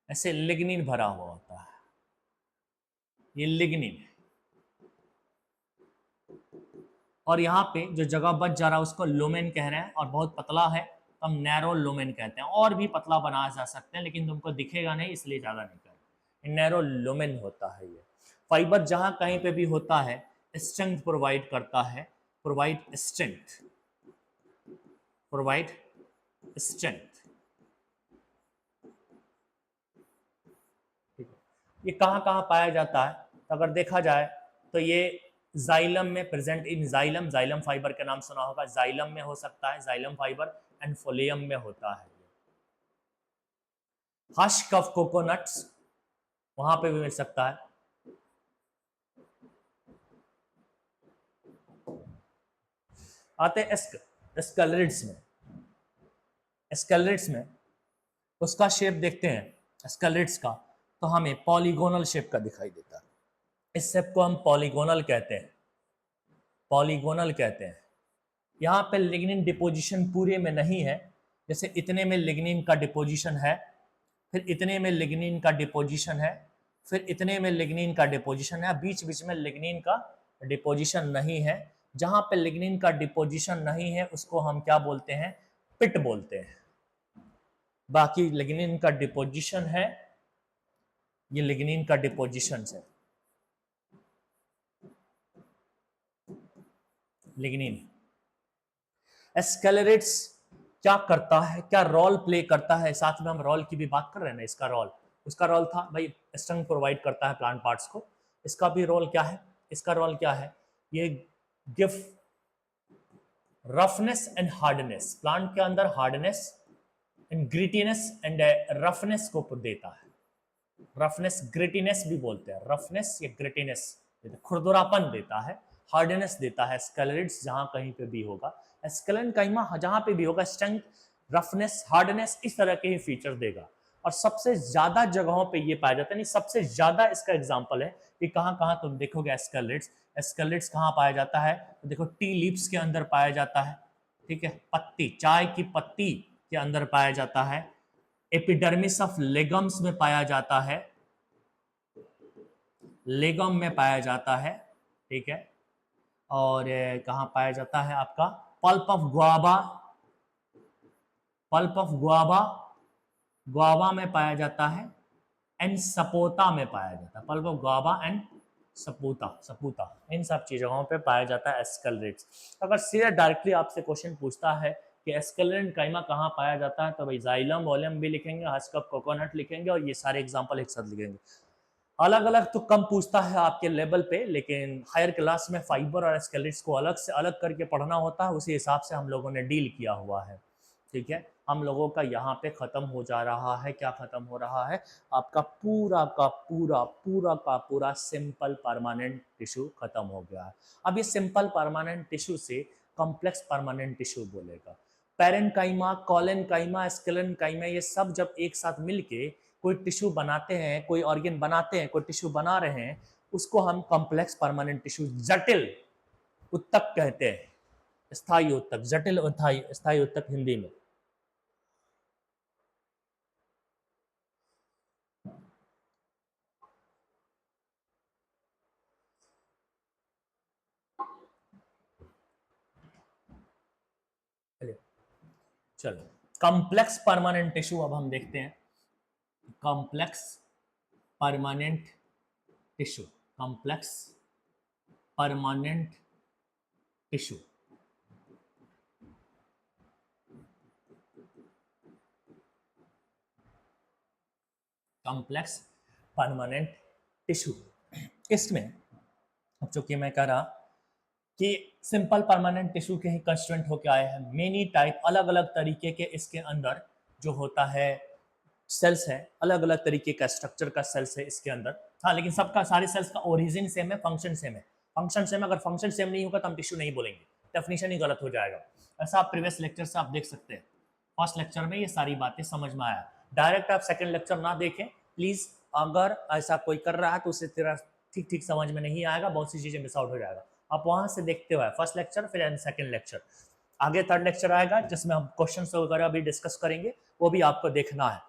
ऐसे लिग्निन भरा हुआ होता है, ये लिग्निन है। और यहाँ पे जो जगह बच जा रहा है उसको लुमेन कह रहे हैं, और बहुत पतला है तो हम नैरो लुमेन कहते हैं। और भी पतला बनाया जा सकते हैं लेकिन तुमको दिखेगा नहीं इसलिए ज्यादा नहीं करें, नैरो लुमेन होता है। ये फाइबर जहां कहीं पे भी होता है स्ट्रेंथ प्रोवाइड करता है, प्रोवाइड स्ट्रेंथ। ये कहाँ कहाँ पाया जाता है? तो अगर देखा जाए तो ये जाइलम में प्रेजेंट इन जाइलम फाइबर का नाम सुना होगा, जाइलम में हो सकता है, जाइलम फाइबर एंड फोलियम में होता है। हस्क ऑफ कोकोनट्स वहां पे भी मिल सकता है। आते स्केलेरिड्स में उसका शेप देखते हैं स्केलेरिड्स का, तो हमें पॉलीगोनल शेप का दिखाई देता है। इस शेप को हम पॉलीगोनल कहते हैं। यहाँ पे लिग्निन डिपोजिशन पूरे में नहीं है, जैसे इतने में लिग्निन का डिपोजिशन है, फिर इतने में लिग्निन का डिपोजिशन है, फिर इतने में लिग्निन का डिपोजिशन है, बीच बीच में लिग्निन का डिपोजिशन नहीं है। जहां पे लिग्निन का डिपोजिशन नहीं है उसको हम क्या बोलते हैं? पिट बोलते हैं। बाकी लिग्निन का डिपोजिशन है, ये लिग्निन का डिपोजिशन है। लिग्निन स्केलेरेट्स क्या करता है, क्या रोल प्ले करता है? साथ में हम रोल की भी बात कर रहे हैं ना, उसका रोल था भाई स्ट्रेंथ प्रोवाइड करता है प्लांट पार्ट्स को। इसका भी रोल क्या है? ये give roughness and hardness, plant के अंदर hardness and grittiness and roughness को देता है। रफनेस ग्रिटीनेस भी बोलते हैं, रफनेस या ग्रिटीनेस, खुरदुरापन देता है, हार्डनेस देता है। स्केलेरिड्स जहां कहीं पे भी होगा, स्केलेन कहीं जहां पे भी होगा, स्ट्रेंथ, रफनेस, हार्डनेस, इस तरह के ही फीचर देगा। और सबसे ज्यादा जगहों पे ये पाया जाता है, नहीं सबसे ज्यादा इसका एग्जांपल है कि कहां कहां तुम देखोगे स्केलेरिड्स कहां पाया जाता है? तो देखो टी लीव्स के अंदर पाया जाता है, ठीक है, पत्ती, चाय की पत्ती के अंदर पाया जाता है, एपिडर्मिस ऑफ लेगम्स में पाया जाता है, लेगम में पाया जाता है, ठीक है। और कहाँ पाया जाता है आपका? पल्प ऑफ गुआवा में पाया जाता है, एंड सपोता में पाया जाता है। पल्प ऑफ गुआवा एंड सपूता सपूता इन सब चीज़ों पे पाया जाता है एस्केलेट्स। अगर सीधे डायरेक्टली आपसे क्वेश्चन पूछता है कि एस्केलेंट काइमा कहाँ पाया जाता है, तो भाई जाइलम वॉलम भी लिखेंगे, हस्क कोकोनट लिखेंगे और ये सारे एग्जांपल एक साथ लिखेंगे। अलग अलग तो कम पूछता है आपके लेवल पे, लेकिन हायर क्लास में फाइबर और एस्केलेट्स को अलग से अलग करके पढ़ना होता है, उसी हिसाब से हम लोगों ने डील किया हुआ है। ठीक है, हम लोगों का यहाँ पे खत्म हो जा रहा है, क्या खत्म हो रहा है, आपका पूरा का पूरा पूरा का पूरा सिंपल परमानेंट टिश्यू खत्म हो गया है। अब ये सिंपल परमानेंट टिश्यू से कॉम्प्लेक्स परमानेंट टिश्यू बोलेगा। पेरेन्काइमा, कोलेनकाइमा, स्केलेनकाइमा, ये सब जब एक साथ मिलके कोई टिश्यू बनाते हैं, कोई ऑर्गन बनाते हैं, कोई टिश्यू बना रहे हैं, उसको हम कॉम्प्लेक्स परमानेंट टिश्यू, जटिल उत्तक कहते हैं, स्थायी उत्तक, जटिल स्थायी उत्तक हिंदी में। चलो, कॉम्प्लेक्स परमानेंट टिश्यू अब हम देखते हैं। Complex permanent tissue, complex permanent tissue, complex permanent tissue. इसमें अब चूंकि मैं कह रहा कि सिंपल परमानेंट टिश्यू के ही कंस्टिट्यूएंट होके आए हैं, मेनी टाइप, अलग अलग तरीके के इसके अंदर जो होता है सेल्स है, अलग अलग तरीके का स्ट्रक्चर का सेल्स है इसके अंदर। हाँ, लेकिन सबका, सारे सेल्स का ओरिजिन सेम है, फंक्शन सेम है। फंक्शन सेम, अगर फंक्शन सेम नहीं होगा तो हम टिश्यू नहीं बोलेंगे, डेफिनेशन ही गलत हो जाएगा। ऐसा आप प्रीवियस लेक्चर से आप देख सकते हैं, फर्स्ट लेक्चर में ये सारी बातें समझ में आया। डायरेक्ट आप सेकंड लेक्चर ना देखें प्लीज, अगर ऐसा कोई कर रहा है तो उसे तेरा ठीक ठीक समझ में नहीं आएगा, बहुत सी चीजें मिस आउट हो जाएगा। आप वहां से देखते हुए फर्स्ट लेक्चर, फिर सेकंड लेक्चर, आगे थर्ड लेक्चर आएगा जिसमें हम क्वेश्चंस वगैरह भी डिस्कस करेंगे, वो भी आपको देखना है।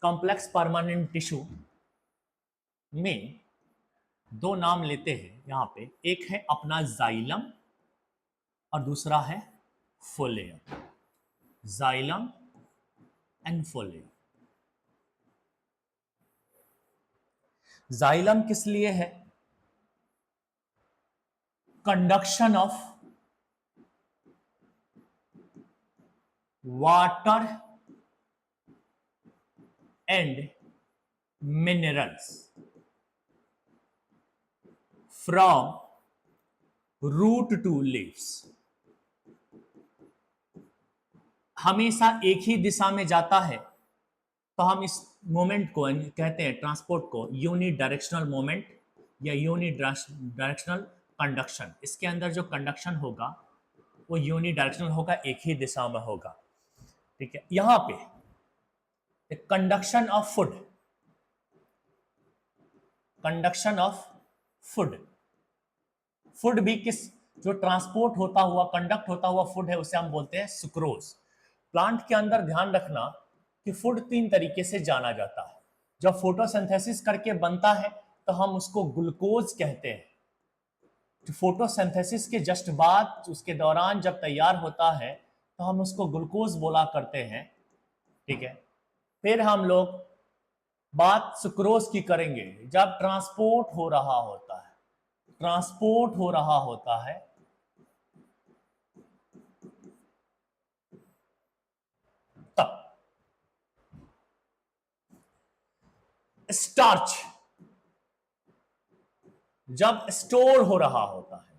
कॉम्प्लेक्स परमानेंट टिश्यू में दो नाम लेते हैं यहां पे, एक है अपना जाइलम और दूसरा है phloem. Xylem and phloem. Xylem किस लिए है? Conduction of water and minerals from root to leaves. हमेशा एक ही दिशा में जाता है, तो हम इस मोमेंट को कहते हैं, ट्रांसपोर्ट को, यूनि डायरेक्शनल मोमेंट या यूनि डायरेक्शनल कंडक्शन। इसके अंदर जो कंडक्शन होगा वो यूनि डायरेक्शनल होगा, एक ही दिशा में होगा। ठीक है, यहां पे conduction of food, conduction of food, food भी किस, जो ट्रांसपोर्ट होता हुआ, कंडक्ट होता हुआ फूड है, उसे हम बोलते हैं सुक्रोज। प्लांट के अंदर ध्यान रखना कि फूड तीन तरीके से जाना जाता है। जब फोटोसिंथेसिस करके बनता है तो हम उसको ग्लूकोज कहते हैं। तो फोटोसिंथेसिस के जस्ट बाद, उसके दौरान जब तैयार होता है तो हम उसको ग्लूकोज बोला करते हैं। ठीक है, फिर हम लोग बात सुक्रोज की करेंगे जब ट्रांसपोर्ट हो रहा होता है, ट्रांसपोर्ट हो रहा होता है तब। स्टार्च जब स्टोर हो रहा होता है,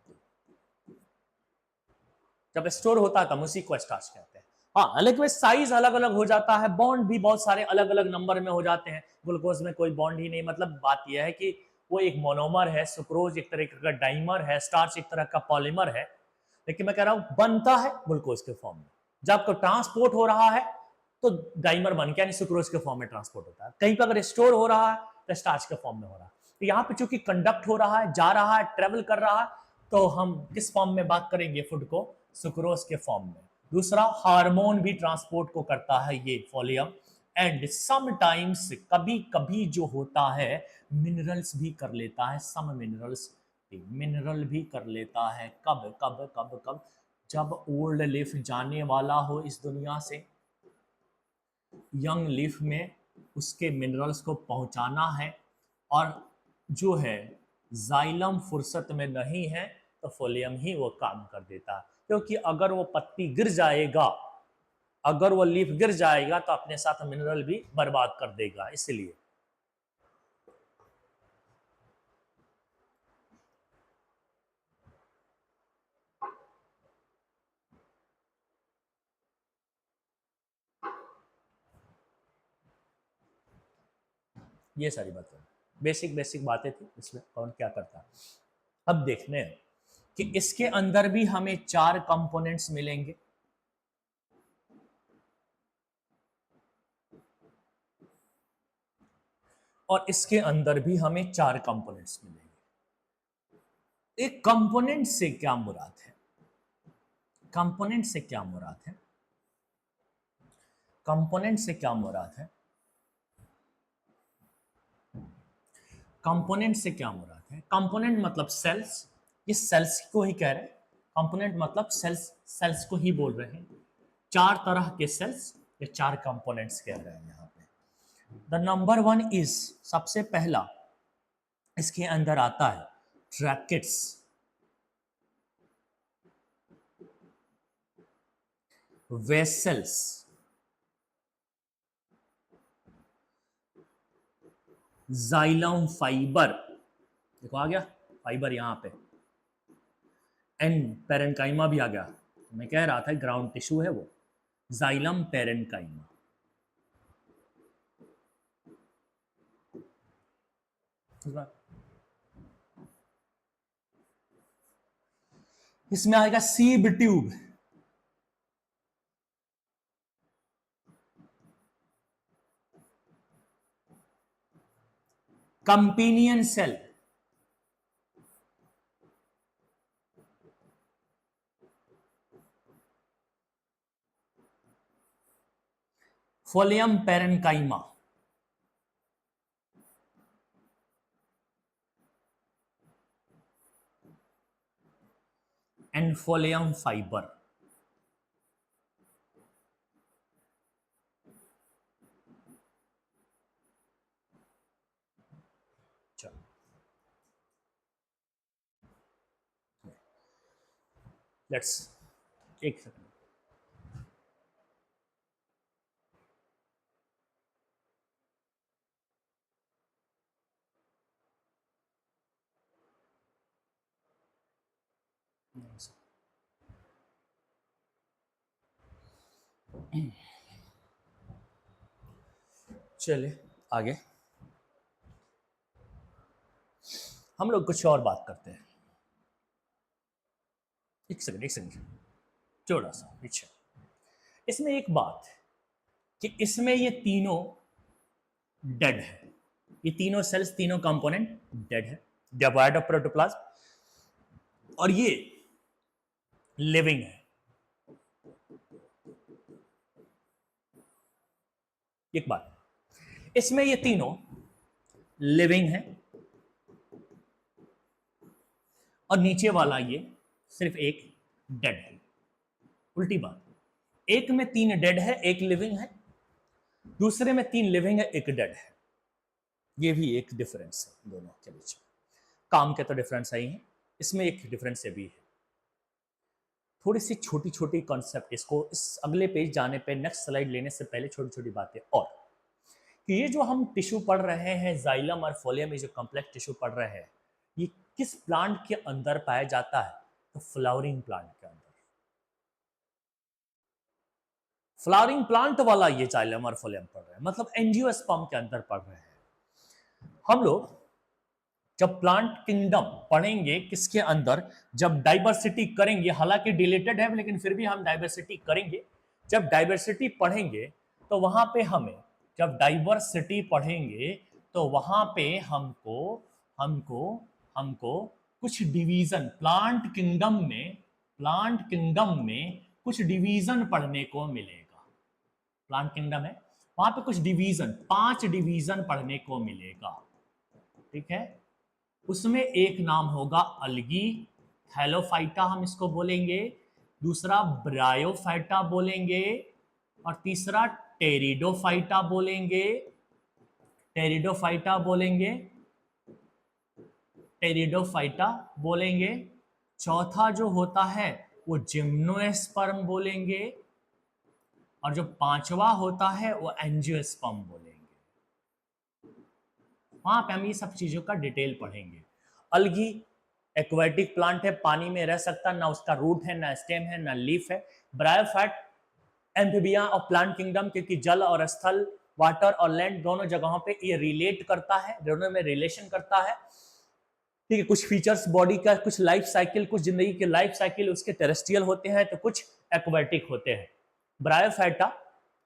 जब स्टोर होता है तब उसी को स्टार्च कहते हैं। हाँ, लेकिन साइज अलग अलग हो जाता है, बॉन्ड भी बहुत सारे अलग अलग नंबर में हो जाते हैं। ग्लूकोज में कोई बॉन्ड ही नहीं, मतलब बात यह है कि वो एक मोनोमर है, सुक्रोज एक तरह का डाइमर है, स्टार्च एक तरह का पॉलीमर है। लेकिन मैं कह रहा हूं बनता है ग्लूकोज के फॉर्म में। जब ट्रांसपोर्ट हो रहा है तो डाइमर बन के, यानी सुक्रोज के फॉर्म में ट्रांसपोर्ट होता है। कहीं पर अगर स्टोर हो रहा है तो स्टार्च के फॉर्म में हो रहा है। तो यहाँ पे चूंकि कंडक्ट हो रहा है, जा रहा है, ट्रेवल कर रहा है, तो हम किस फॉर्म में बात करेंगे फूड को? सुक्रोज के फॉर्म में। दूसरा, हार्मोन भी ट्रांसपोर्ट को करता है ये फोलियम, एंड समटाइम्स, कभी कभी जो होता है, मिनरल्स भी कर लेता है, सम मिनरल्स, मिनरल भी कर लेता है। कब कब कब कब? जब ओल्ड लीफ जाने वाला हो इस दुनिया से, यंग लीफ में उसके मिनरल्स को पहुंचाना है, और जो है जाइलम फुर्सत में नहीं है, तो फोलियम ही वो काम कर देता है। क्योंकि अगर वो पत्ती गिर जाएगा, अगर वो लीफ गिर जाएगा तो अपने साथ मिनरल भी बर्बाद कर देगा, इसलिए। ये सारी बातें बेसिक बेसिक बातें थी इसमें, कौन क्या करता है। अब देखने हैं कि इसके अंदर भी हमें 4 कंपोनेंट्स मिलेंगे। और इसके अंदर भी हमें 4 कंपोनेंट्स मिलेंगे। एक कंपोनेंट से क्या मुराद है? कंपोनेंट से क्या मुराद है? कंपोनेंट से क्या मुराद है? कंपोनेंट से क्या मुराद है? कंपोनेंट मतलब सेल्स, ये सेल्स को ही कह रहे हैं। कंपोनेंट मतलब सेल्स, सेल्स को ही बोल रहे हैं। 4 तरह के सेल्स, ये 4 कंपोनेंट्स कह रहे हैं यहाँ पे। द नंबर 1 इज, सबसे पहला इसके अंदर आता है ट्रैकेट्स, वेसल्स, जाइलम फाइबर, देखो आ गया फाइबर यहां पे, एंड पेरेन्काइमा भी आ गया। मैं कह रहा था ग्राउंड टिश्यू है वो, जाइलम पेरेन्काइमा। इसमें आएगा sieve tube, companion cell, phloem parenchyma, and phloem fiber. चलो लेट्स, एक सेकंड। चलिए आगे हम लोग कुछ और बात करते हैं। एक सेकंड, एक सेकंड, थोड़ा सा पीछे। इसमें एक बात है कि इसमें ये तीनों डेड है, ये तीनों सेल्स, तीनों कंपोनेंट डेड है, डिवाइड ऑफ प्रोटोप्लाज्म, और ये लिविंग है। एक बात, इसमें ये तीनों लिविंग है और नीचे वाला ये सिर्फ एक डेड है। उल्टी बात, एक में 3 डेड है, एक लिविंग है, दूसरे में 3 लिविंग है, एक डेड है। ये भी एक डिफरेंस है दोनों के बीच। काम के तो डिफरेंस है ही है, इसमें एक डिफरेंस ये भी है। थोड़ी सी छोटी छोटी कॉन्सेप्ट, इसको इस अगले पेज जाने पे, नेक्स्ट स्लाइड लेने से पहले छोटी छोटी बातें और, कि ये जो हम टिश्यू पढ़ रहे हैं जाइलम और फोलियम, ये जो कॉम्प्लेक्स टिश्यू पढ़ रहे हैं, ये किस प्लांट के अंदर पाया जाता है? तो फ्लावरिंग प्लांट के अंदर। फ्लावरिंग प्लांट वाला ये जाइलम और फोलियम पढ़ रहे हैं, मतलब एंजियोस्पर्म के अंदर पढ़ रहे हैं हम लोग। जब प्लांट किंगडम पढ़ेंगे किसके अंदर, जब डाइवर्सिटी करेंगे, हालांकि डिलीटेड है लेकिन फिर भी हम डाइवर्सिटी करेंगे। जब डाइवर्सिटी पढ़ेंगे तो वहां पे हमें, जब डाइवर्सिटी पढ़ेंगे तो वहां पे हमको हमको हमको कुछ डिवीजन प्लांट किंगडम में, प्लांट किंगडम में कुछ डिवीजन पढ़ने को मिलेगा। प्लांट किंगडम है, वहां पे कुछ डिवीजन, 5 डिवीजन पढ़ने को मिलेगा। ठीक है, उसमें एक नाम होगा अलगी, हेलोफाइटा हम इसको बोलेंगे, दूसरा ब्रायोफाइटा बोलेंगे, और तीसरा टेरिडोफाइटा बोलेंगे, टेरिडोफाइटा बोलेंगे, टेरिडोफाइटा बोलेंगे, चौथा जो होता है वो जिम्नोस्पर्म बोलेंगे, और जो पांचवा होता है वो एंजियोस्पर्म बोलेंगे। वहां पे हम ये सब चीजों का डिटेल पढ़ेंगे। अलगी एक्वेटिक प्लांट है, पानी में रह सकता, ना उसका रूट है, ना स्टेम है, ना लीफ है। ब्रायोफाइट एम्फीबिया और प्लांट किंगडम, क्योंकि जल और स्थल, वाटर और लैंड दोनों जगहों पे ये रिलेट करता है, दोनों में रिलेशन करता है। ठीक है, कुछ फीचर्स बॉडी का, कुछ लाइफ साइकिल, कुछ जिंदगी के लाइफ साइकिल उसके टेरेस्ट्रियल होते हैं, तो कुछ एक्वेटिक होते हैं। ब्रायोफाइटा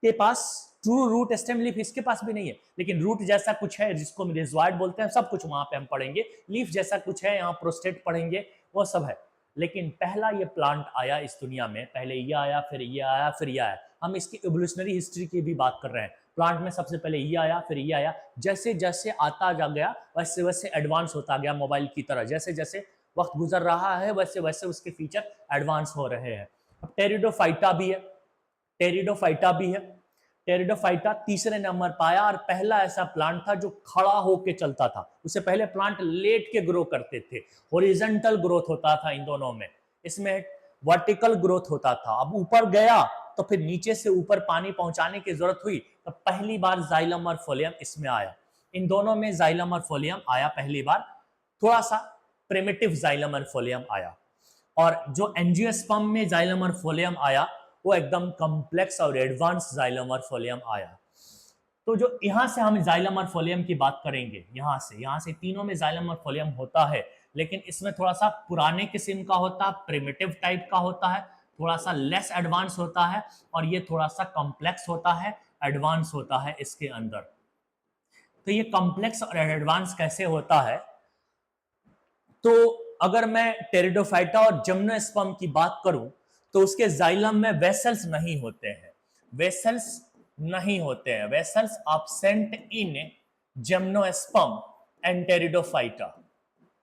के पास ट्रू रूट स्टेम लीफ इसके पास भी नहीं है, लेकिन रूट जैसा कुछ है जिसको रिजवाइड बोलते हैं, सब कुछ वहां पे हम पढ़ेंगे। लीफ जैसा कुछ है, यहाँ प्रोस्टेट पढ़ेंगे, वो सब है। लेकिन पहला ये प्लांट आया इस दुनिया में, पहले ये आया, फिर ये आया, फिर ये आया। हम इसकी इवोल्यूशनरी हिस्ट्री की भी बात कर रहे हैं। प्लांट में सबसे पहले ये आया, फिर ये आया, जैसे जैसे आता जा गया वैसे वैसे एडवांस होता गया, मोबाइल की तरह। जैसे जैसे वक्त गुजर रहा है वैसे वैसे उसके फीचर एडवांस हो रहे हैं। अब टेरिडोफाइटा भी है, टेरिडोफाइटा भी है। टेरिडोफाइटा तीसरे नंबर पाया, और पहला ऐसा प्लांट था जो खड़ा होके चलता था। उससे पहले प्लांट लेट के ग्रो करते थे, हॉरिजॉन्टल ग्रोथ होता था इन दोनों में, इसमें वर्टिकल ग्रोथ होता था। अब ऊपर गया तो फिर नीचे से ऊपर पानी पहुंचाने की जरूरत हुई, तो पहली बार जाइलम और फोलियम इसमें आया। इन दोनों में जाइलम और फोलियम आया पहली बार, थोड़ा सा प्रिमिटिव जाइलम और फोलियम आया। और जो एंजियोस्पर्म में जाइलम और फोलियम आया वो एकदम कॉम्प्लेक्स और एडवांस जाइलम और फोलियम आया। तो जो यहां से हम जाइलम और फोलियम की बात करेंगे, यहां से तीनों में जाइलम और फोलियम होता है, लेकिन इसमें थोड़ा सा पुराने किस्म का होता है, प्रिमिटिव टाइप का होता है, थोड़ा सा लेस एडवांस होता है, और ये थोड़ा सा कॉम्प्लेक्स होता है, एडवांस होता है इसके अंदर। तो ये कॉम्प्लेक्स और एडवांस कैसे होता है, तो अगर मैं टेरिडोफाइटा और जिम्नोस्पर्म की बात करूं तो उसके जाइलम में वेसल्स नहीं होते हैं, वेसल्स नहीं होते हैं, vessels absent in gymnosperm and pteridophyta.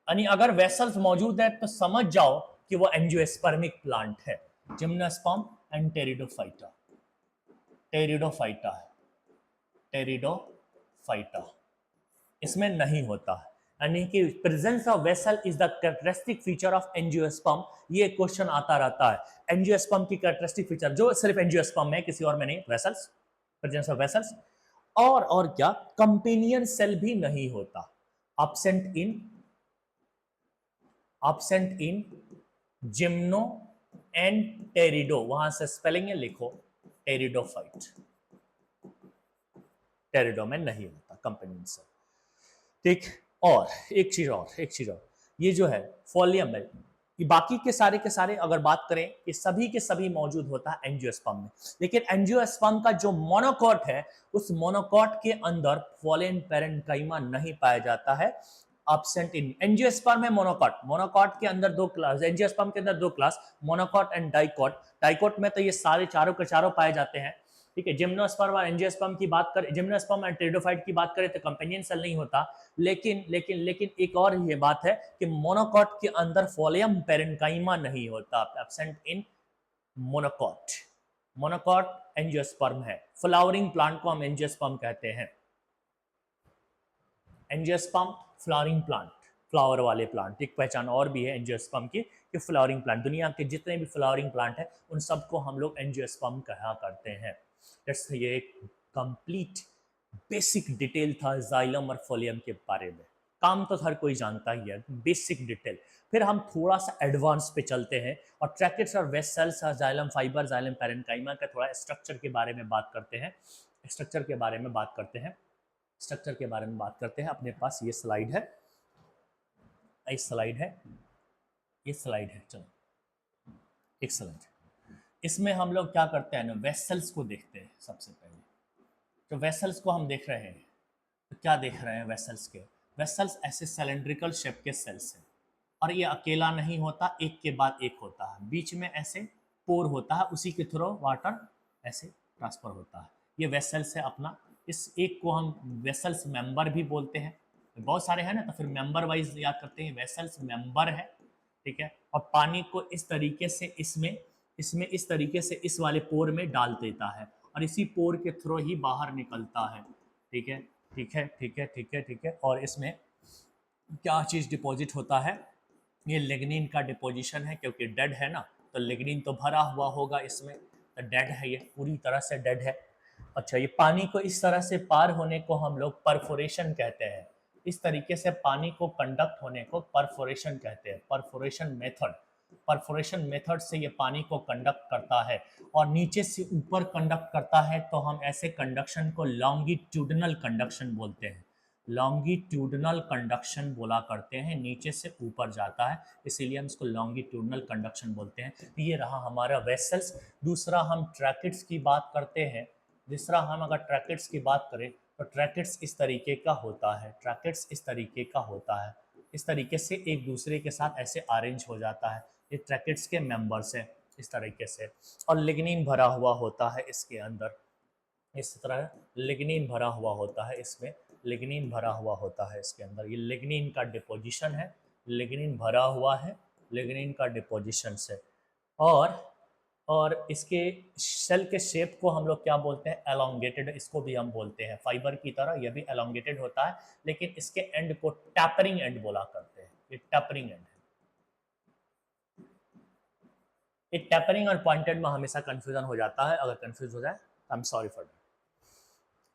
यानी अगर वेसल्स मौजूद है तो समझ जाओ कि वो एंजियोस्पर्मिक प्लांट है। जिम्नोस्पर्म एंड टेरिडोफाइटा, टेरिडोफाइटा है, टेरिडोफाइटा इसमें नहीं होता है। यानी कि presence of vessel is the characteristic feature of angiosperm. ये क्वेश्चन आता रहता है, एंजियोस्पर्म की कैरेक्टरिस्टिक फीचर जो सिर्फ एंजियोस्पर्म में, किसी और में नहीं, वेसल्स, प्रेजेंस ऑफ वेसल्स। और क्या, कंपेनियन सेल भी नहीं होता, एब्सेंट इन जिम्नो एंड टेरिडो, वहां से स्पेलिंग है लिखो, टेरिडोफाइट, टेरिडो में नहीं होता कंपेनियन सेल। ठीक, और एक चीज और, ये जो है फोलियम है, ये बाकी के सारे अगर बात करें, ये सभी के सभी मौजूद होता है एंजियोस्पर्म में, लेकिन एंजियोस्पर्म का जो मोनोकॉट है, उस मोनोकॉट के अंदर फोलियन पैरेन्काइमा नहीं पाया जाता है, एब्सेंट इन। एंजियोस्पर्म में मोनोकॉट के अंदर दो क्लास, एंजियोस्पर्म के अंदर दो class, monocot and dicot. Dicot में तो ये सारे चारों के चारों पाए जाते हैं। ठीक है, जिम्नोस्पर्म और एंजियोस्पर्म की बात करें, जिम्नोस्पर्म और टेरिडोफाइट की बात करें तो कंपेनियन सेल नहीं होता, लेकिन एक और ये बात है कि मोनोकॉट के अंदर फोलियम पैरेन्काइमा नहीं होता, absent in monocot. Monocot angiosperm है, फ्लावरिंग प्लांट को हम एंजियोस्पर्म कहते हैं। एंजियोस्पर्म फ्लावरिंग प्लांट, फ्लावर वाले प्लांट। एक पहचान और भी है एंजियोस्पर्म की कि फ्लावरिंग प्लांट, दुनिया के जितने भी फ्लावरिंग प्लांट है उन सबको हम लोग एंजियोस्पर्म कहा करते हैं। ये एक कंप्लीट बेसिक डिटेल था जाइलम और फोलियम के बारे में, काम तो हर कोई जानता ही है, बेसिक डिटेल। फिर हम थोड़ा सा एडवांस पे चलते हैं और ट्रैकेट्स और वेसल्स और जाइलम फाइबर, जाइलम पैरेन्काइमा का थोड़ा स्ट्रक्चर के बारे में बात करते हैं, स्ट्रक्चर के बारे में बात करते हैं, स्ट्रक्चर के बारे में बात करते हैं। अपने पास ये स्लाइड है, ये स्लाइड है, चलो एक स्लाइड। इसमें हम लोग क्या करते हैं ना, वेसल्स को देखते हैं सबसे पहले। तो वेसल्स को हम देख रहे हैं, तो क्या देख रहे हैं वेसल्स के, वेसल्स ऐसे सिलेंड्रिकल शेप के सेल्स हैं, और ये अकेला नहीं होता, एक के बाद एक होता है, बीच में ऐसे पोर होता है, उसी के थ्रू वाटर ऐसे ट्रांसफर होता है। ये वेसल्स है अपना, इस एक को हम वेसल्स मेंबर भी बोलते हैं। बहुत सारे हैं ना, तो फिर मेंबर वाइज याद करते हैं, वेसल्स मेंबर है। ठीक है, और पानी को इस तरीके से इसमें इस तरीके से इस वाले पोर में डाल देता है, और इसी पोर के थ्रू ही बाहर निकलता है। ठीक है, ठीक है, ठीक है, ठीक है, ठीक है। और इसमें क्या चीज़ डिपॉजिट होता है, ये लिग्निन का डिपोजिशन है, क्योंकि डेड है ना, तो लिग्निन तो भरा हुआ होगा इसमें, तो डेड है, ये पूरी तरह से डेड है। अच्छा, ये पानी को इस तरह से पार होने को हम लोग परफोरेशन कहते हैं। इस तरीके से पानी को कंडक्ट होने को परफोरेशन कहते हैं, परफोरेशन मेथड। परफोरेशन मेथड से ये पानी को कंडक्ट करता है और नीचे से ऊपर कंडक्ट करता है, तो हम ऐसे कंडक्शन को लॉन्गिट्यूडनल कंडक्शन बोलते हैं। लॉन्गिट्यूडनल कंडक्शन बोला करते हैं, नीचे से ऊपर जाता है, इसीलिए हम इसको लॉन्गिट्यूडनल कंडक्शन बोलते हैं। तो ये रहा हमारा वेसल्स। दूसरा हम ट्रैकेट्स की बात करते हैं। तीसरा हम अगर ट्रैकेट्स की बात करें तो ट्रैकेट्स इस तरीके का होता है, ट्रैकेट्स इस तरीके का होता है, इस तरीके से एक दूसरे के साथ ऐसे अरेंज हो जाता है। ये ट्रैकेट्स के मेंबर्स हैं इस तरीके से, और लिग्निन भरा हुआ होता है इसके अंदर, इस तरह लिग्निन भरा हुआ होता है इसमें, लिग्निन भरा हुआ होता है इसके अंदर। ये लिग्निन का डिपोजिशन है, लिग्निन भरा हुआ है, लिग्निन का डिपोजिशन से। और इसके सेल के शेप को हम लोग क्या बोलते हैं, एलोंगेटेड, इसको भी हम बोलते हैं। फाइबर की तरह यह भी एलोंगेटेड होता है, लेकिन इसके एंड को टैपरिंग एंड बोला करते हैं। ये टैपरिंग एंड है। एक टैपरिंग और पॉइंटेड में हमेशा कंफ्यूजन हो जाता है, अगर कंफ्यूज हो जाए I am sorry for that.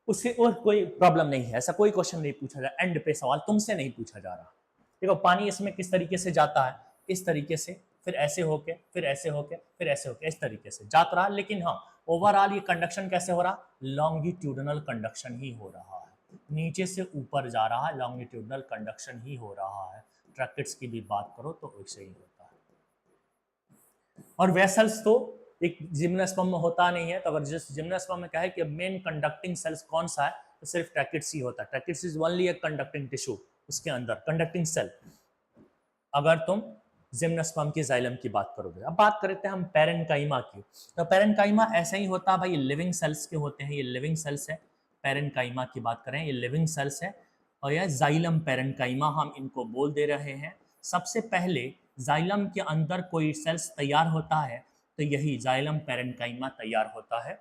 उससे और कोई प्रॉब्लम नहीं है, ऐसा कोई क्वेश्चन नहीं पूछा जा रहा, एंड पे सवाल तुमसे नहीं पूछा जा रहा। देखो पानी इसमें किस तरीके से जाता है, इस तरीके से, फिर ऐसे होके, फिर ऐसे होके, फिर ऐसे होके, इस तरीके से जाता रहा। लेकिन हाँ, ओवरऑल ये कंडक्शन कैसे हो रहा, लॉन्गिट्यूडनल कंडक्शन ही हो रहा है, नीचे से ऊपर जा रहा है, लॉन्गिट्यूडनल कंडक्शन ही हो रहा है। ट्रैकेट्स की भी बात करो तो वैसे ही होता है। और वेसल्स तो एक जिम्नोस्पर्म में होता नहीं है, तो अगर जिस जिम्नोस्पर्म में क्या है कि मेन कंडक्टिंग सेल्स कौन सा है, तो सिर्फ ट्रैकेट्स ही होता है। Tracheids is only a conducting tissue, उसके अंदर कंडक्टिंग सेल। अगर तुम जिम्नोस्पर्म की जाइलम की बात करोगे। अब बात करते हैं हम पैरेन्काइमा की, तो पैरेन्काइमा ऐसा ही होता है भाई, लिविंग सेल्स के होते हैं, ये लिविंग सेल्स है। पैरेन्काइमा की बात करें, ये लिविंग सेल्स है, और यह जाइलम पैरेन्काइमा हम इनको बोल दे रहे हैं। सबसे पहले जाइलम के अंदर कोई सेल्स तैयार होता है, तो यही जाइलम पैरेन्काइमा तैयार होता है।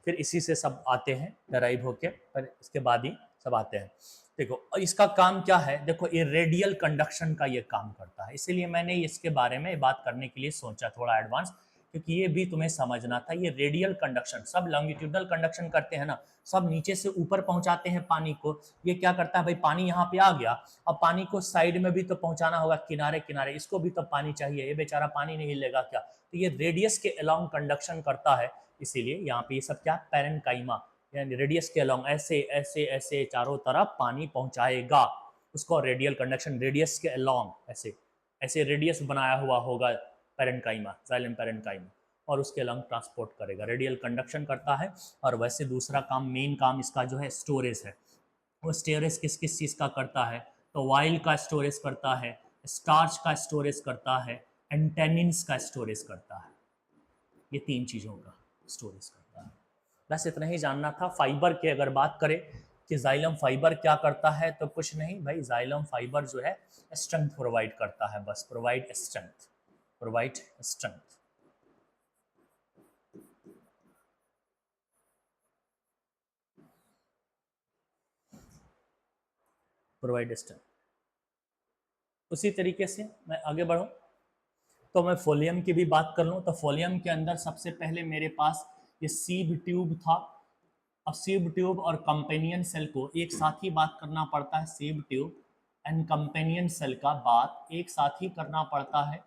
फिर इसी से सब आते हैं डराइव होके, पर इसके बाद ही सब आते हैं। देखो इसका काम क्या है, देखो ये रेडियल कंडक्शन का ये काम करता है, इसीलिए मैंने इसके बारे में बात करने के लिए सोचा थोड़ा एडवांस, क्योंकि ये भी तुम्हें समझना था। ये रेडियल कंडक्शन, सब लॉन्गिट्यूडनल कंडक्शन करते हैं ना, सब नीचे से ऊपर पहुंचाते हैं पानी को। ये क्या करता है भाई, पानी यहाँ पे आ गया, अब पानी को साइड में भी तो पहुंचाना होगा, किनारे किनारे, इसको भी तो पानी चाहिए, ये बेचारा पानी नहीं लेगा क्या, तो ये रेडियस के अलोंग कंडक्शन करता है। इसीलिए यहाँ पे ये सब क्या, पैरेन्काइमा, यानी रेडियस के अलोंग ऐसे ऐसे ऐसे चारों तरफ पानी पहुंचाएगा, उसको रेडियल कंडक्शन, रेडियस के अलोंग ऐसे ऐसे रेडियस बनाया हुआ होगा पैरेन्काइमा, जाइलम पैरेन्काइमा, और उसके अलोंग ट्रांसपोर्ट करेगा, रेडियल कंडक्शन करता है। और वैसे दूसरा काम, मेन काम इसका जो है स्टोरेज है। वो स्टोरेज किस किस चीज़ का करता है, तो वाइल का स्टोरेज करता है, स्टार्च का स्टोरेज करता है, एंटेनिन्स का स्टोरेज करता है, ये तीन चीज़ों का स्टोरेज करता है। बस इतना ही जानना था। फाइबर की अगर बात करें कि जाइलम फाइबर क्या करता है, तो कुछ नहीं भाई, जाइलम फाइबर जो है स्ट्रेंथ प्रोवाइड करता है, बस provide strength, provide strength. Provide strength. उसी तरीके से मैं आगे बढ़ूं तो मैं फोलियम की भी बात कर लूं, तो फोलियम के अंदर सबसे पहले मेरे पास ये सीब ट्यूब था। अब सीब ट्यूब और कंपेनियन सेल को एक साथ ही बात करना पड़ता है, sieve tube and companion cell का बात एक साथ ही करना पड़ता है।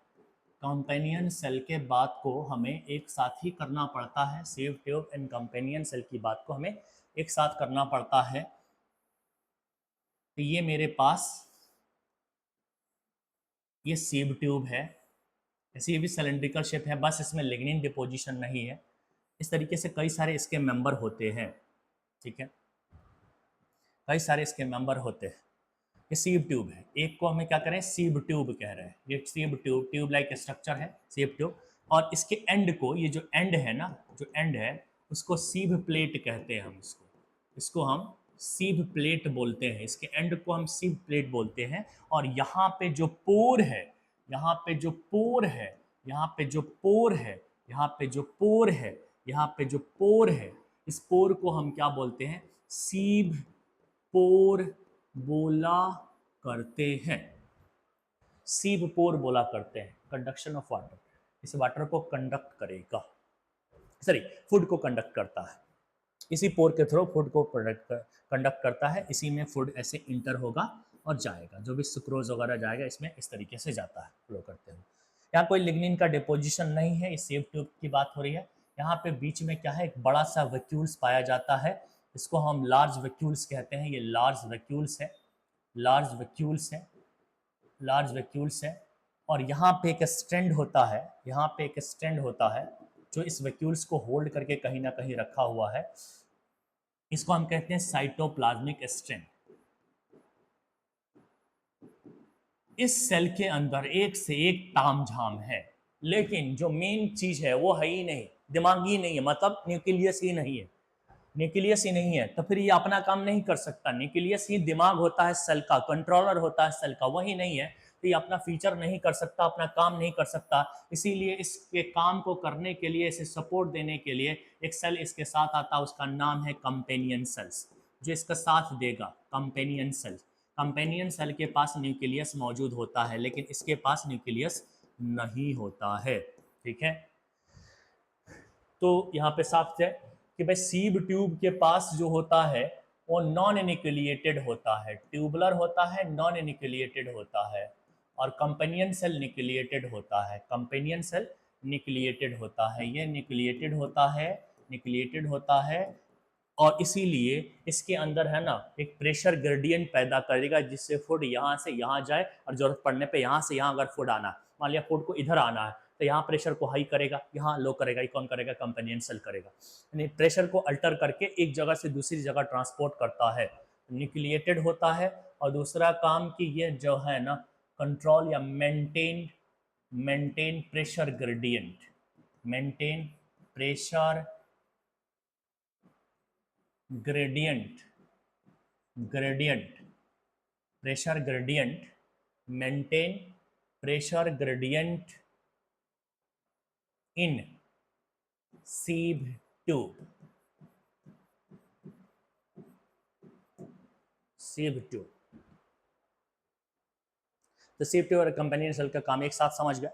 कंपेनियन सेल के बात को हमें एक साथ ही करना पड़ता है, sieve tube and companion cell की बात को हमें एक साथ करना पड़ता है। तो ये मेरे पास ये सीब ट्यूब है, ऐसे ये भी सिलेंड्रिकल शेप है, बस इसमें लिग्निन डिपोजिशन नहीं है। इस तरीके से कई सारे इसके मेंबर होते हैं, ठीक है, कई सारे इसके मेंबर होते हैं। ये सीब ट्यूब है, एक को हमें क्या करें, सीब ट्यूब कह रहे हैं, ये sieve tube, tube like structure है सीब ट्यूब। और इसके एंड को, ये जो एंड है ना, जो एंड है उसको सीब प्लेट कहते हैं हम, इसको इसको हम सीब प्लेट बोलते हैं, इसके एंड को हम सीब प्लेट बोलते हैं। और यहाँ पे जो पोर है, यहाँ पे जो पोर है, यहाँ पे जो पोर है, यहाँ पे जो पोर है, यहाँ पे जो पोर है, इस पोर को हम क्या बोलते हैं, सीब पोर बोला करते हैं। सीब पोर बोला करते हैं, कंडक्शन ऑफ वाटर, इस वाटर को कंडक्ट करेगा, सॉरी फूड को कंडक्ट करता है, इसी पोर के थ्रू फूड को कंडक्ट करता है, इसी में फूड ऐसे इंटर होगा और जाएगा, जो भी सुक्रोज वगैरह जाएगा इसमें इस तरीके से जाता है फ्लो करते हुए। यहाँ कोई लिग्निन का डिपोजिशन नहीं है, इस सेव ट्यूब की बात हो रही है। यहाँ पे बीच में क्या है, एक बड़ा सा वैक्यूल्स पाया जाता है, इसको हम लार्ज वैक्यूल्स कहते हैं, ये लार्ज वैक्यूल्स है, लार्ज वैक्यूल्स है, लार्ज वैक्यूल्स है। और यहाँ पे एक स्ट्रैंड होता है, यहाँ पे एक स्ट्रैंड होता है जो इस वैक्यूल्स को होल्ड करके कहीं ना कहीं रखा हुआ है, इसको हम कहते हैं साइटोप्लाज्मिक स्ट्रैंड। इस सेल के अंदर एक से एक तामझाम है, लेकिन जो मेन चीज है वो है ही नहीं, दिमाग ही नहीं है, मतलब न्यूक्लियस ही नहीं है, न्यूक्लियस ही नहीं है, तो फिर ये अपना काम नहीं कर सकता। न्यूक्लियस ही दिमाग होता है सेल का, कंट्रोलर होता है सेल का, वही नहीं है तो ये अपना फीचर नहीं कर सकता, अपना काम नहीं कर सकता। इसीलिए इसके काम को करने के लिए, इसे सपोर्ट देने के लिए एक सेल इसके साथ आता है, उसका नाम है कंपेनियन सेल्स, जो इसका साथ देगा, कंपेनियन सेल्स। कंपेनियन सेल के पास न्यूक्लियस मौजूद होता है, लेकिन इसके पास न्यूक्लियस नहीं होता है, ठीक है। तो यहाँ पे साफ है कि भाई सीब ट्यूब के पास जो होता है वो नॉन न्यूक्लिएटेड होता है, ट्यूबुलर होता है, नॉन न्यूक्लिएटेड होता है, और कंपेनियन सेल न्यूक्लिएटेड होता है, कंपेनियन सेल न्यूक्लिएटेड होता है, ये न्यूक्लिएटेड होता है, न्यूक्लिएटेड होता है। और इसीलिए इसके अंदर है ना एक प्रेशर ग्रेडियंट पैदा करेगा, जिससे फूड यहाँ से यहाँ जाए और जरूरत पड़ने पे यहाँ से यहाँ अगर फूड आना है, मान लिया फूड को इधर आना है तो यहाँ प्रेशर को हाई करेगा, यहाँ लो करेगा, ये कौन करेगा, कंपेनियन सेल करेगा। यानी प्रेशर को अल्टर करके एक जगह से दूसरी जगह ट्रांसपोर्ट करता है, न्यूक्लिएटेड होता है। और दूसरा काम कि ये जो है ना कंट्रोल या maintain pressure gradient, maintain pressure gradient, pressure gradient, maintain pressure gradient in sieve tube, sieve tube. तो सीब ट्यूब और कंपेनियन सेल का काम एक साथ समझ गए।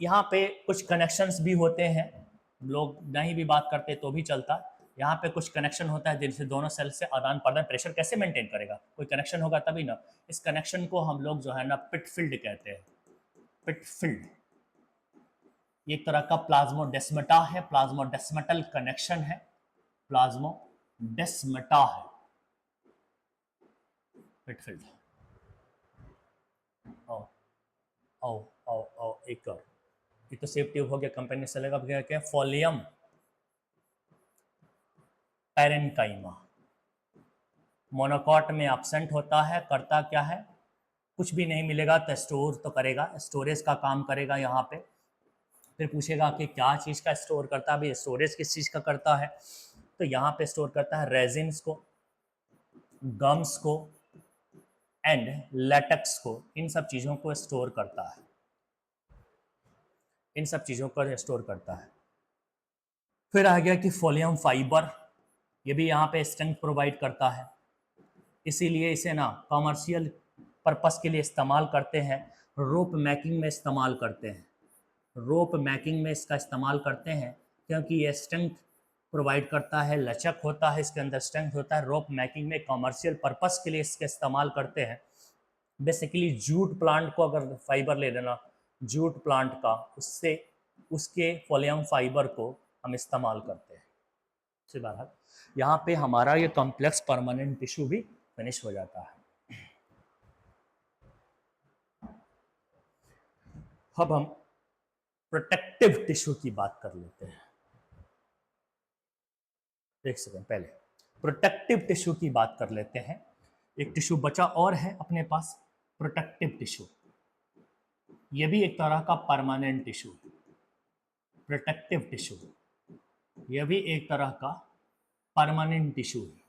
यहाँ पे कुछ कनेक्शंस भी होते हैं, लोग नहीं भी बात करते तो भी चलता, यहाँ पे कुछ कनेक्शन होता है जिनसे दोनों सेल से आदान प्रदान, प्रेशर कैसे मेंटेन करेगा, कोई कनेक्शन होगा तभी ना। इस कनेक्शन को हम लोग जो है ना पिटफील्ड कहते हैं, पिटफील्ड। एक तरह का प्लाज्मोडेस्माटा है, प्लाज्मोडेस्माटल कनेक्शन है, प्लाज्मोडेस्माटा है, पिटफील्ड। आओ आओ आओ आओ एक और, ये तो सेफ ट्यूब हो गया, कंपेनियन सेल का क्या क्या, फोलियम पैरेन्काइमा, मोनोकॉट में एब्सेंट होता है, करता क्या है, कुछ भी नहीं मिलेगा तो स्टोर तो करेगा, स्टोरेज का काम करेगा यहाँ पे। फिर पूछेगा कि क्या चीज़ का स्टोर करता है, भाई स्टोरेज किस चीज़ का करता है, तो यहाँ पे स्टोर करता है रेजिन्स को, गम्स को एंड लेटेक्स को, इन सब चीज़ों को स्टोर करता है, इन सब चीज़ों को स्टोर करता है। फिर आ गया कि फोलियम फाइबर, ये भी यहाँ पे स्ट्रेंथ प्रोवाइड करता है, इसीलिए इसे ना कमर्शियल पर्पस के लिए इस्तेमाल करते हैं, रोप मैकिंग में इस्तेमाल करते हैं, रोप मैकिंग में इसका इस्तेमाल करते हैं, क्योंकि ये स्ट्रेंथ प्रोवाइड करता है, लचक होता है, इसके अंदर स्ट्रेंथ होता है। रोप मैकिंग में कमर्शियल पर्पस के लिए इसका इस्तेमाल करते हैं। बेसिकली जूट प्लांट को अगर फाइबर ले लेना, जूट प्लांट का, उससे उसके फोलियम फाइबर को हम इस्तेमाल करते हैं। से बाहर यहाँ पे हमारा ये कॉम्प्लेक्स परमानेंट टिश्यू भी फिनिश हो जाता है। अब हम प्रोटेक्टिव टिश्यू की बात कर लेते हैं। एक सेकंड, पहले प्रोटेक्टिव टिश्यू की बात कर लेते हैं। एक टिश्यू बचा और है अपने पास, प्रोटेक्टिव टिश्यू, ये भी एक तरह का परमानेंट टिश्यू, प्रोटेक्टिव टिश्यू, यह भी एक तरह का परमानेंट टिश्यू है,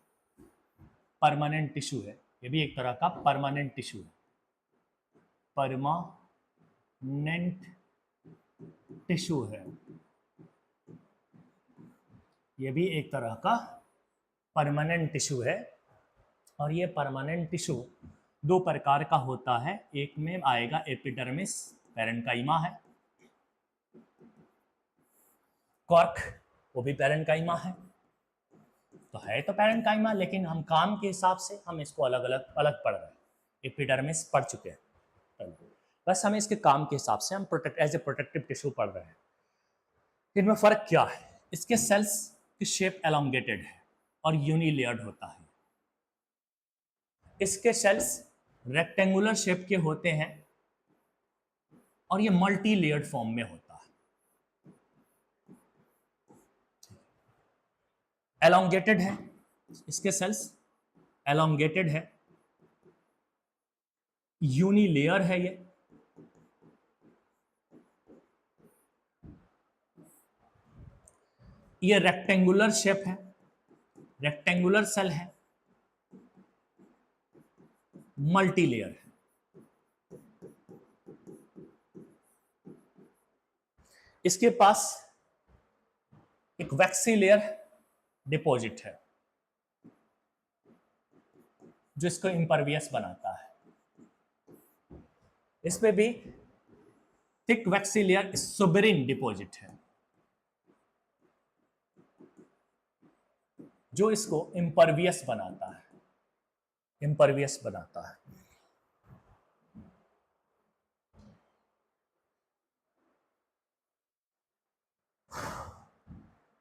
परमानेंट टिश्यू है, ये भी एक तरह का परमानेंट टिश्यू है, परमानेंट टिश्यू है, ये भी एक तरह का परमानेंट टिश्यू है। और ये परमानेंट टिश्यू दो प्रकार का होता है, एक में आएगा एपिडर्मिस, पैरेन्काइमा है, कॉर्क वो भी पैरेन्काइमा है, तो है तो पैरेन्काइमा, लेकिन हम काम के हिसाब से हम इसको अलग अलग अलग पढ़ रहे हैं। एपिडर्मिस पढ़ चुके हैं, बस हमें इसके काम के हिसाब से हम एज ए प्रोटेक्टिव टिश्यू पढ़ रहे हैं। इनमें फर्क क्या है? इसके सेल्स की शेप एलोंगेटेड है और यूनिलेयर्ड होता है। इसके सेल्स रेक्टेंगुलर शेप के होते हैं और ये मल्टी लेयर्ड फॉर्म में होता है। एलोंगेटेड है, इसके सेल्स एलोंगेटेड है, यूनिलेयर है, ये रेक्टेंगुलर शेप है, रेक्टेंगुलर सेल है, मल्टी लेयर है। इसके पास एक वैक्सी लेयर डिपॉजिट है जो इसको इम्परवियस बनाता है। इसमें भी thick waxy layer suberin deposit है जो इसको इम्परवियस बनाता है, इम्परवियस बनाता है।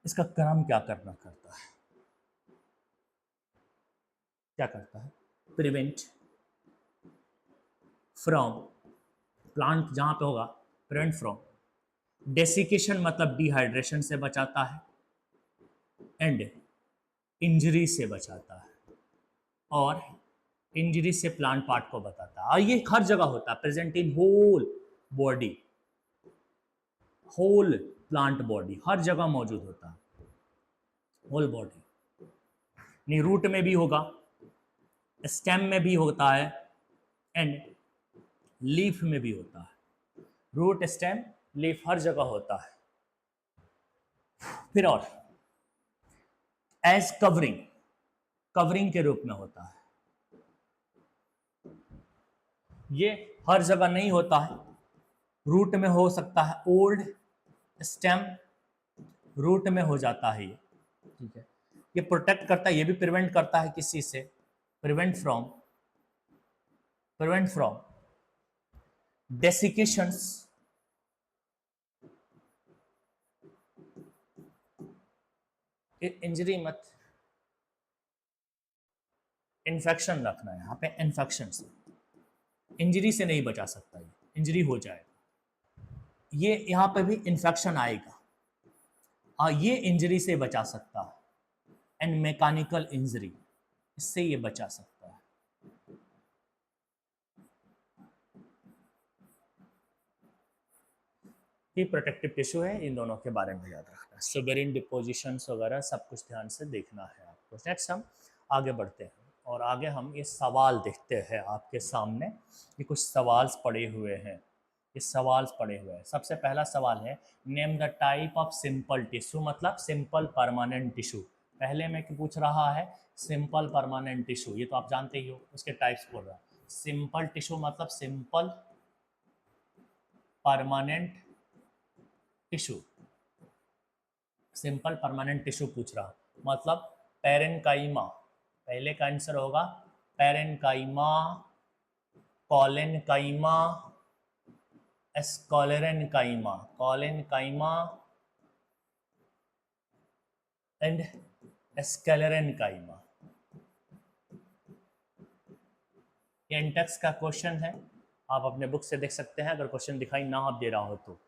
इसका काम क्या करता है? क्या करता है? प्रिवेंट फ्रॉम, प्लांट जहां पे होगा, प्रिवेंट फ्रॉम डेसिकेशन मतलब डिहाइड्रेशन से बचाता है, एंड इंजरी से बचाता है, और इंजरी से प्लांट पार्ट को बताता है। और ये हर जगह होता है, present in whole body, whole plant body, हर जगह मौजूद होता है, होल बॉडी। नहीं, रूट में भी होगा, स्टेम में भी होता है, एंड लीफ में भी होता है। रूट, स्टेम, लीफ हर जगह होता है। फिर और एज कवरिंग, कवरिंग के रूप में होता है। ये हर जगह नहीं होता है, रूट में हो सकता है, ओल्ड स्टेम रूट में हो जाता है ये, ठीक है। ये प्रोटेक्ट करता है, ये भी प्रिवेंट करता है किसी से, प्रिवेंट फ्रॉम डेसिकेशंस, इंजरी मत, इन्फेक्शन रखना है यहाँ पे, इन्फेक्शन से, इंजरी से नहीं बचा सकता, ये इंजरी हो जाएगा, ये यहाँ पे भी इन्फेक्शन आएगा, हाँ ये इंजरी से बचा सकता है, एंड मैकेनिकल इंजरी, इससे ये बचा सकता है। ये प्रोटेक्टिव टिश्यू है, इन दोनों के बारे में याद रखना है, सुबेरिन डिपोजिशंस वगैरह सब कुछ ध्यान से देखना है आपको। नेक्स्ट हम आगे बढ़ते हैं और आगे हम ये सवाल देखते हैं आपके सामने, ये कुछ सवाल पड़े हुए हैं, ये सवाल पड़े हुए हैं। सबसे पहला सवाल है, name the type of simple tissue, मतलब सिंपल परमानेंट टिश्यू। पहले में पूछ रहा है सिंपल परमानेंट टिश्यू, ये तो आप जानते ही हो, उसके टाइप्स बोल रहा है। सिंपल टिश्यू मतलब simple permanent tissue, simple permanent tissue पूछ रहा, मतलब पैरेन्काइमा, पहले का आंसर होगा पैरेन्काइमा, कॉलेनकाइमा, एस्कॉलेरेनकाइमा, कॉलेनकाइमा एंड एस्केलेरेनकाइमा। ये इंटेक्स का क्वेश्चन है, आप अपने बुक से देख सकते हैं अगर क्वेश्चन दिखाई ना आप दे रहा हो तो।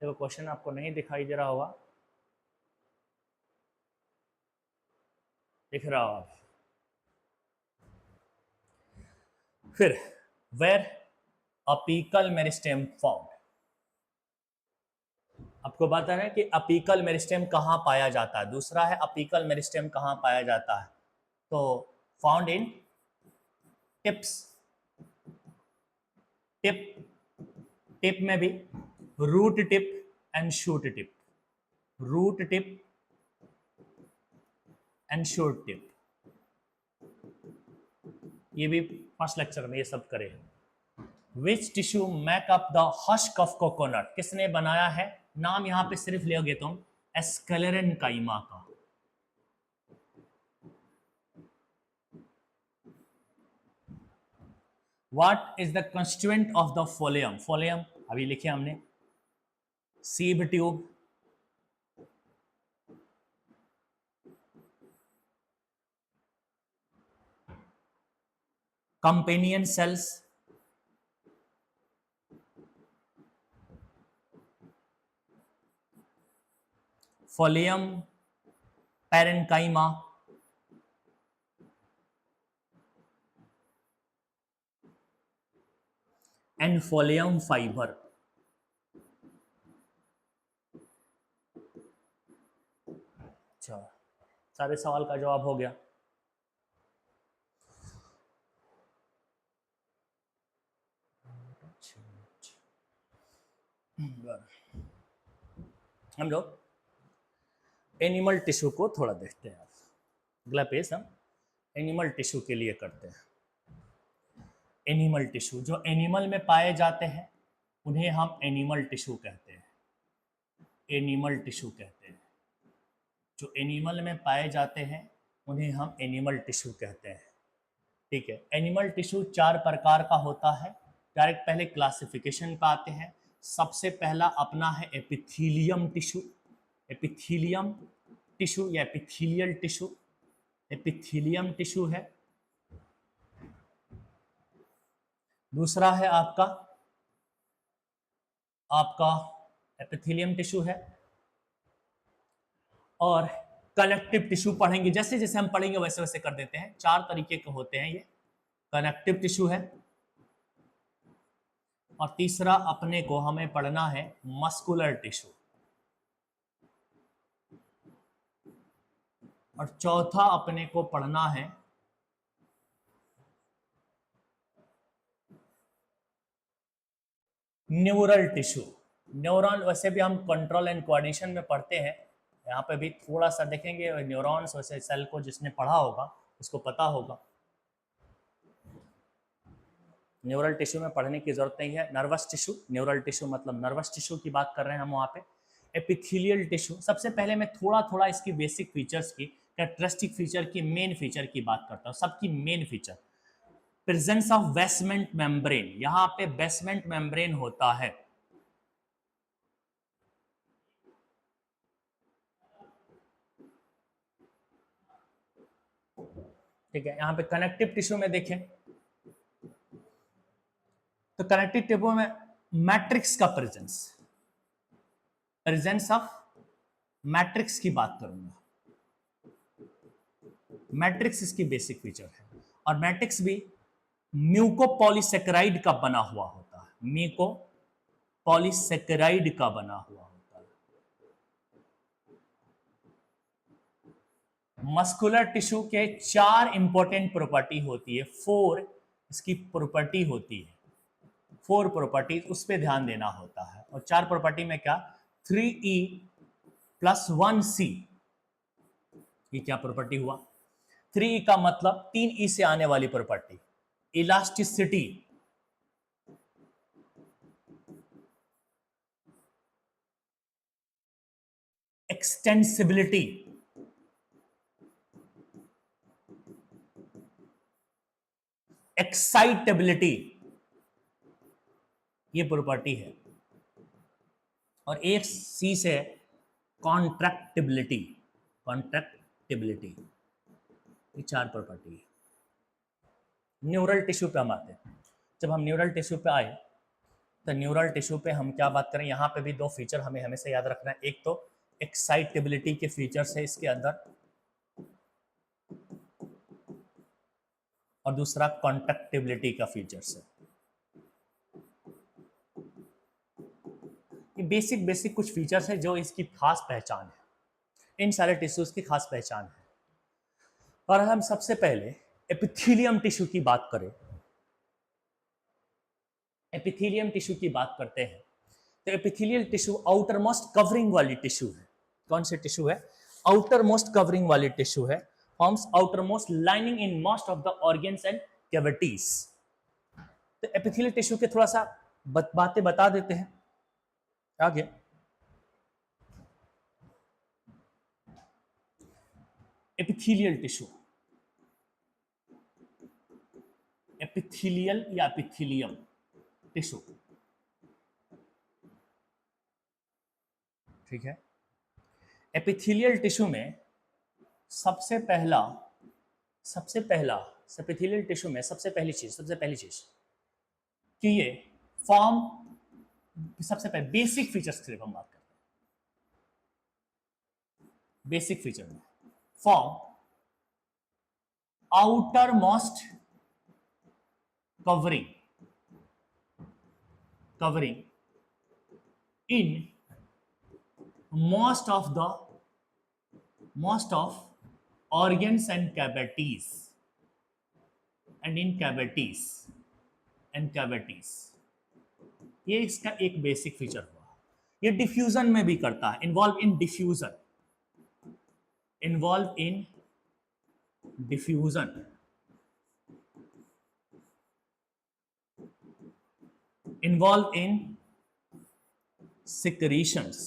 देखो क्वेश्चन आपको नहीं दिखाई दे रहा होगा, दिख रहा हो आप। फिर वेयर अपिकल मेरिस्टेम फाउंड, आपको पता है कि अपिकल मेरिस्टेम कहाँ पाया जाता है। दूसरा है अपिकल मेरिस्टेम कहाँ पाया जाता है, तो found in tips, tip, tip में भी root tip and shoot tip, root tip ensure tip, ये भी फर्स्ट लेक्चर में ये सब करे। Which tissue make up the husk of coconut, किसने बनाया है? नाम यहां पे सिर्फ ले तुम एस्केलेरेनकाइमा का। What is the constituent of the folium? Folium अभी लिखे हमने, sieve tube, companion cells, folium parenchyma, and phloem fibre. अच्छा, सारे सवाल का जवाब हो गया। हम लोग एनिमल टिश्यू को थोड़ा देखते हैं। अगला पेज हम एनिमल टिश्यू के लिए करते हैं। एनिमल टिश्यू, जो एनिमल में पाए जाते हैं उन्हें हम एनिमल टिश्यू कहते हैं। एनिमल टिश्यू कहते हैं, जो एनिमल में पाए जाते हैं उन्हें हम एनिमल टिश्यू कहते हैं। ठीक है, एनिमल टिश्यू 4 प्रकार का होता है। डायरेक्ट पहले क्लासिफिकेशन पे आते हैं। सबसे पहला अपना है एपिथीलियम टिश्यू। एपिथीलियम टिश्यू या एपिथीलियल टिश्यू, एपिथीलियम टिश्यू है। दूसरा है आपका एपिथेलियम टिश्यू है। और कनेक्टिव टिश्यू पढ़ेंगे, जैसे जैसे हम पढ़ेंगे वैसे वैसे कर देते हैं। 4 तरीके के होते हैं ये। कनेक्टिव टिश्यू है, और तीसरा अपने को हमें पढ़ना है मस्कुलर टिश्यू, और चौथा अपने को पढ़ना है न्यूरल टिश्यू। न्यूरॉन वैसे भी हम कंट्रोल एंड कोऑर्डिनेशन में पढ़ते हैं, यहाँ पे भी थोड़ा सा देखेंगे। न्यूरॉन्स वैसे सेल को जिसने पढ़ा होगा उसको पता होगा। न्यूरल टिश्यू में पढ़ने की जरूरत नहीं है। नर्वस टिश्यू, न्यूरल टिश्यू मतलब नर्वस टिश्यू की बात कर रहे हैं हम वहाँ पे। एपिथेलियल टिश्यू, सबसे पहले मैं थोड़ा थोड़ा इसकी बेसिक फीचर्स की, कैरेक्टरिस्टिक फीचर की, मेन फीचर की बात करता हूँ। सबकी main feature, presence of basement membrane, यहाँ पे बेसमेंट मेम्ब्रेन होता है। ठीक है, यहाँ पे कनेक्टिव टिश्यू में देखें तो कनेक्टिव टिश्यू में मैट्रिक्स का प्रेजेंस ऑफ मैट्रिक्स की बात करूंगा। मैट्रिक्स इसकी बेसिक फीचर है, और मैट्रिक्स भी म्यूकोपॉलीसेकेराइड का बना हुआ होता है। म्यूकोपॉलीसेकेराइड का बना हुआ होता है। मस्कुलर टिश्यू के 4 इंपॉर्टेंट प्रॉपर्टी होती है, 4 इसकी प्रॉपर्टी होती है, 4 प्रॉपर्टी, उस पर ध्यान देना होता है। और 4 प्रॉपर्टी में क्या, 3E + 1C, ये क्या प्रॉपर्टी हुआ? 3E का मतलब 3E से आने वाली प्रॉपर्टी, इलास्टिसिटी, एक्सटेंसिबिलिटी, एक्साइटेबिलिटी, ये प्रॉपर्टी है। और एक सी से कॉन्ट्रैक्टिबिलिटी, ये 4 प्रॉपर्टी है। न्यूरल टिश्यू पे हम आते हैं। जब हम न्यूरल टिश्यू पे आए तो न्यूरल टिश्यू पे हम क्या बात करें, यहाँ पे भी 2 फीचर हमें हमेशा याद रखना है। एक तो एक्साइटेबिलिटी के फीचर्स है इसके अंदर, और दूसरा कॉन्ट्रैक्टिबिलिटी का फीचर्स है। ये बेसिक कुछ फीचर्स है जो इसकी खास पहचान है, इन सारे टिश्यूज की खास पहचान है। और हम सबसे पहले एपिथेलियम टिश्यू की बात करें, एपिथेलियम टिश्यू की बात करते हैं तो epithelial tissue outer most covering वाली टिश्यू है। कौन सी टिश्यू है? आउटर मोस्ट कवरिंग वाली टिश्यू है। Forms outermost lining in most of the organs and cavities. तो एपिथेलियल टिश्यू के थोड़ा सा बातें बता देते हैं आगे। एपिथेलियल टिश्यू, एपिथेलियल या एपिथेलियम टिश्यू, ठीक है। एपिथेलियल टिश्यू में सबसे पहला एपिथेलियल टिश्यू में सबसे पहली चीज कि ये फॉर्म, सबसे पहले बेसिक फीचर्स की हम बात करते हैं। बेसिक फीचर में form outer most covering in most of organs and cavities and in cavities ये इसका एक बेसिक फीचर हुआ। ये डिफ्यूजन में भी करता है, involve in diffusion, involved in secretions,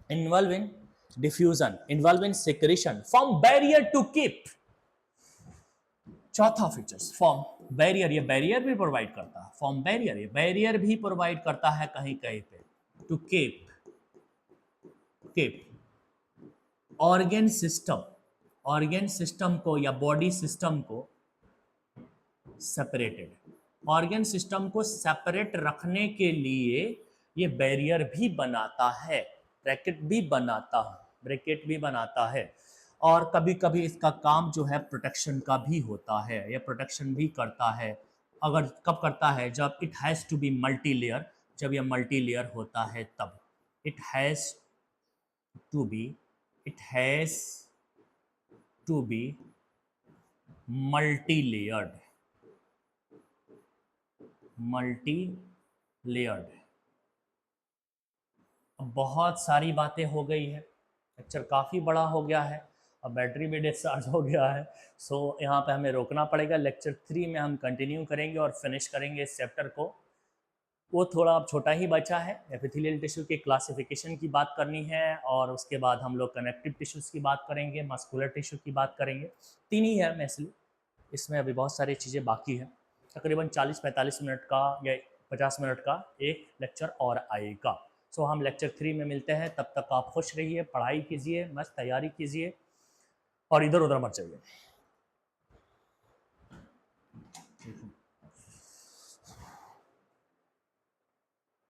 involved in diffusion, involved in secretion, form barrier to keep। चौथा फीचर्स फॉर्म बैरियर, ये बैरियर भी प्रोवाइड करता है, फॉर्म बैरियर, ये बैरियर भी प्रोवाइड करता है कहीं कहीं पे, टू कीप ऑर्गन सिस्टम को या बॉडी सिस्टम को सेपरेटेड, ऑर्गन सिस्टम को सेपरेट रखने के लिए ये बैरियर भी बनाता है, ब्रैकेट भी बनाता है। और कभी कभी इसका काम जो है प्रोटेक्शन का भी होता है, या प्रोटेक्शन भी करता है। अगर कब करता है? जब it has to be multi layer, जब यह मल्टी लेयर होता है तब it has to be multi layered. अब बहुत सारी बातें हो गई है, लेक्चर काफ़ी बड़ा हो गया है, अब बैटरी भी डिस्चार्ज हो गया है, सो यहाँ पे हमें रोकना पड़ेगा। लेक्चर 3 में हम कंटिन्यू करेंगे और फिनिश करेंगे इस चैप्टर को। वो थोड़ा अब छोटा ही बचा है, एपिथेलियल टिश्यू के क्लासिफिकेशन की बात करनी है, और उसके बाद हम लोग कनेक्टिव टिश्यूज़ की बात करेंगे, मस्कुलर टिश्यू की बात करेंगे। 3 ही है मैसली, इसमें अभी बहुत सारी चीज़ें बाकी हैं। तकरीबन 40-45 मिनट का या 50 मिनट का एक लेक्चर और आएगा। सो हम लेक्चर 3 में मिलते हैं, तब तक आप खुश रहिए, पढ़ाई कीजिए, मस्त तैयारी कीजिए और इधर उधर मत जाइए।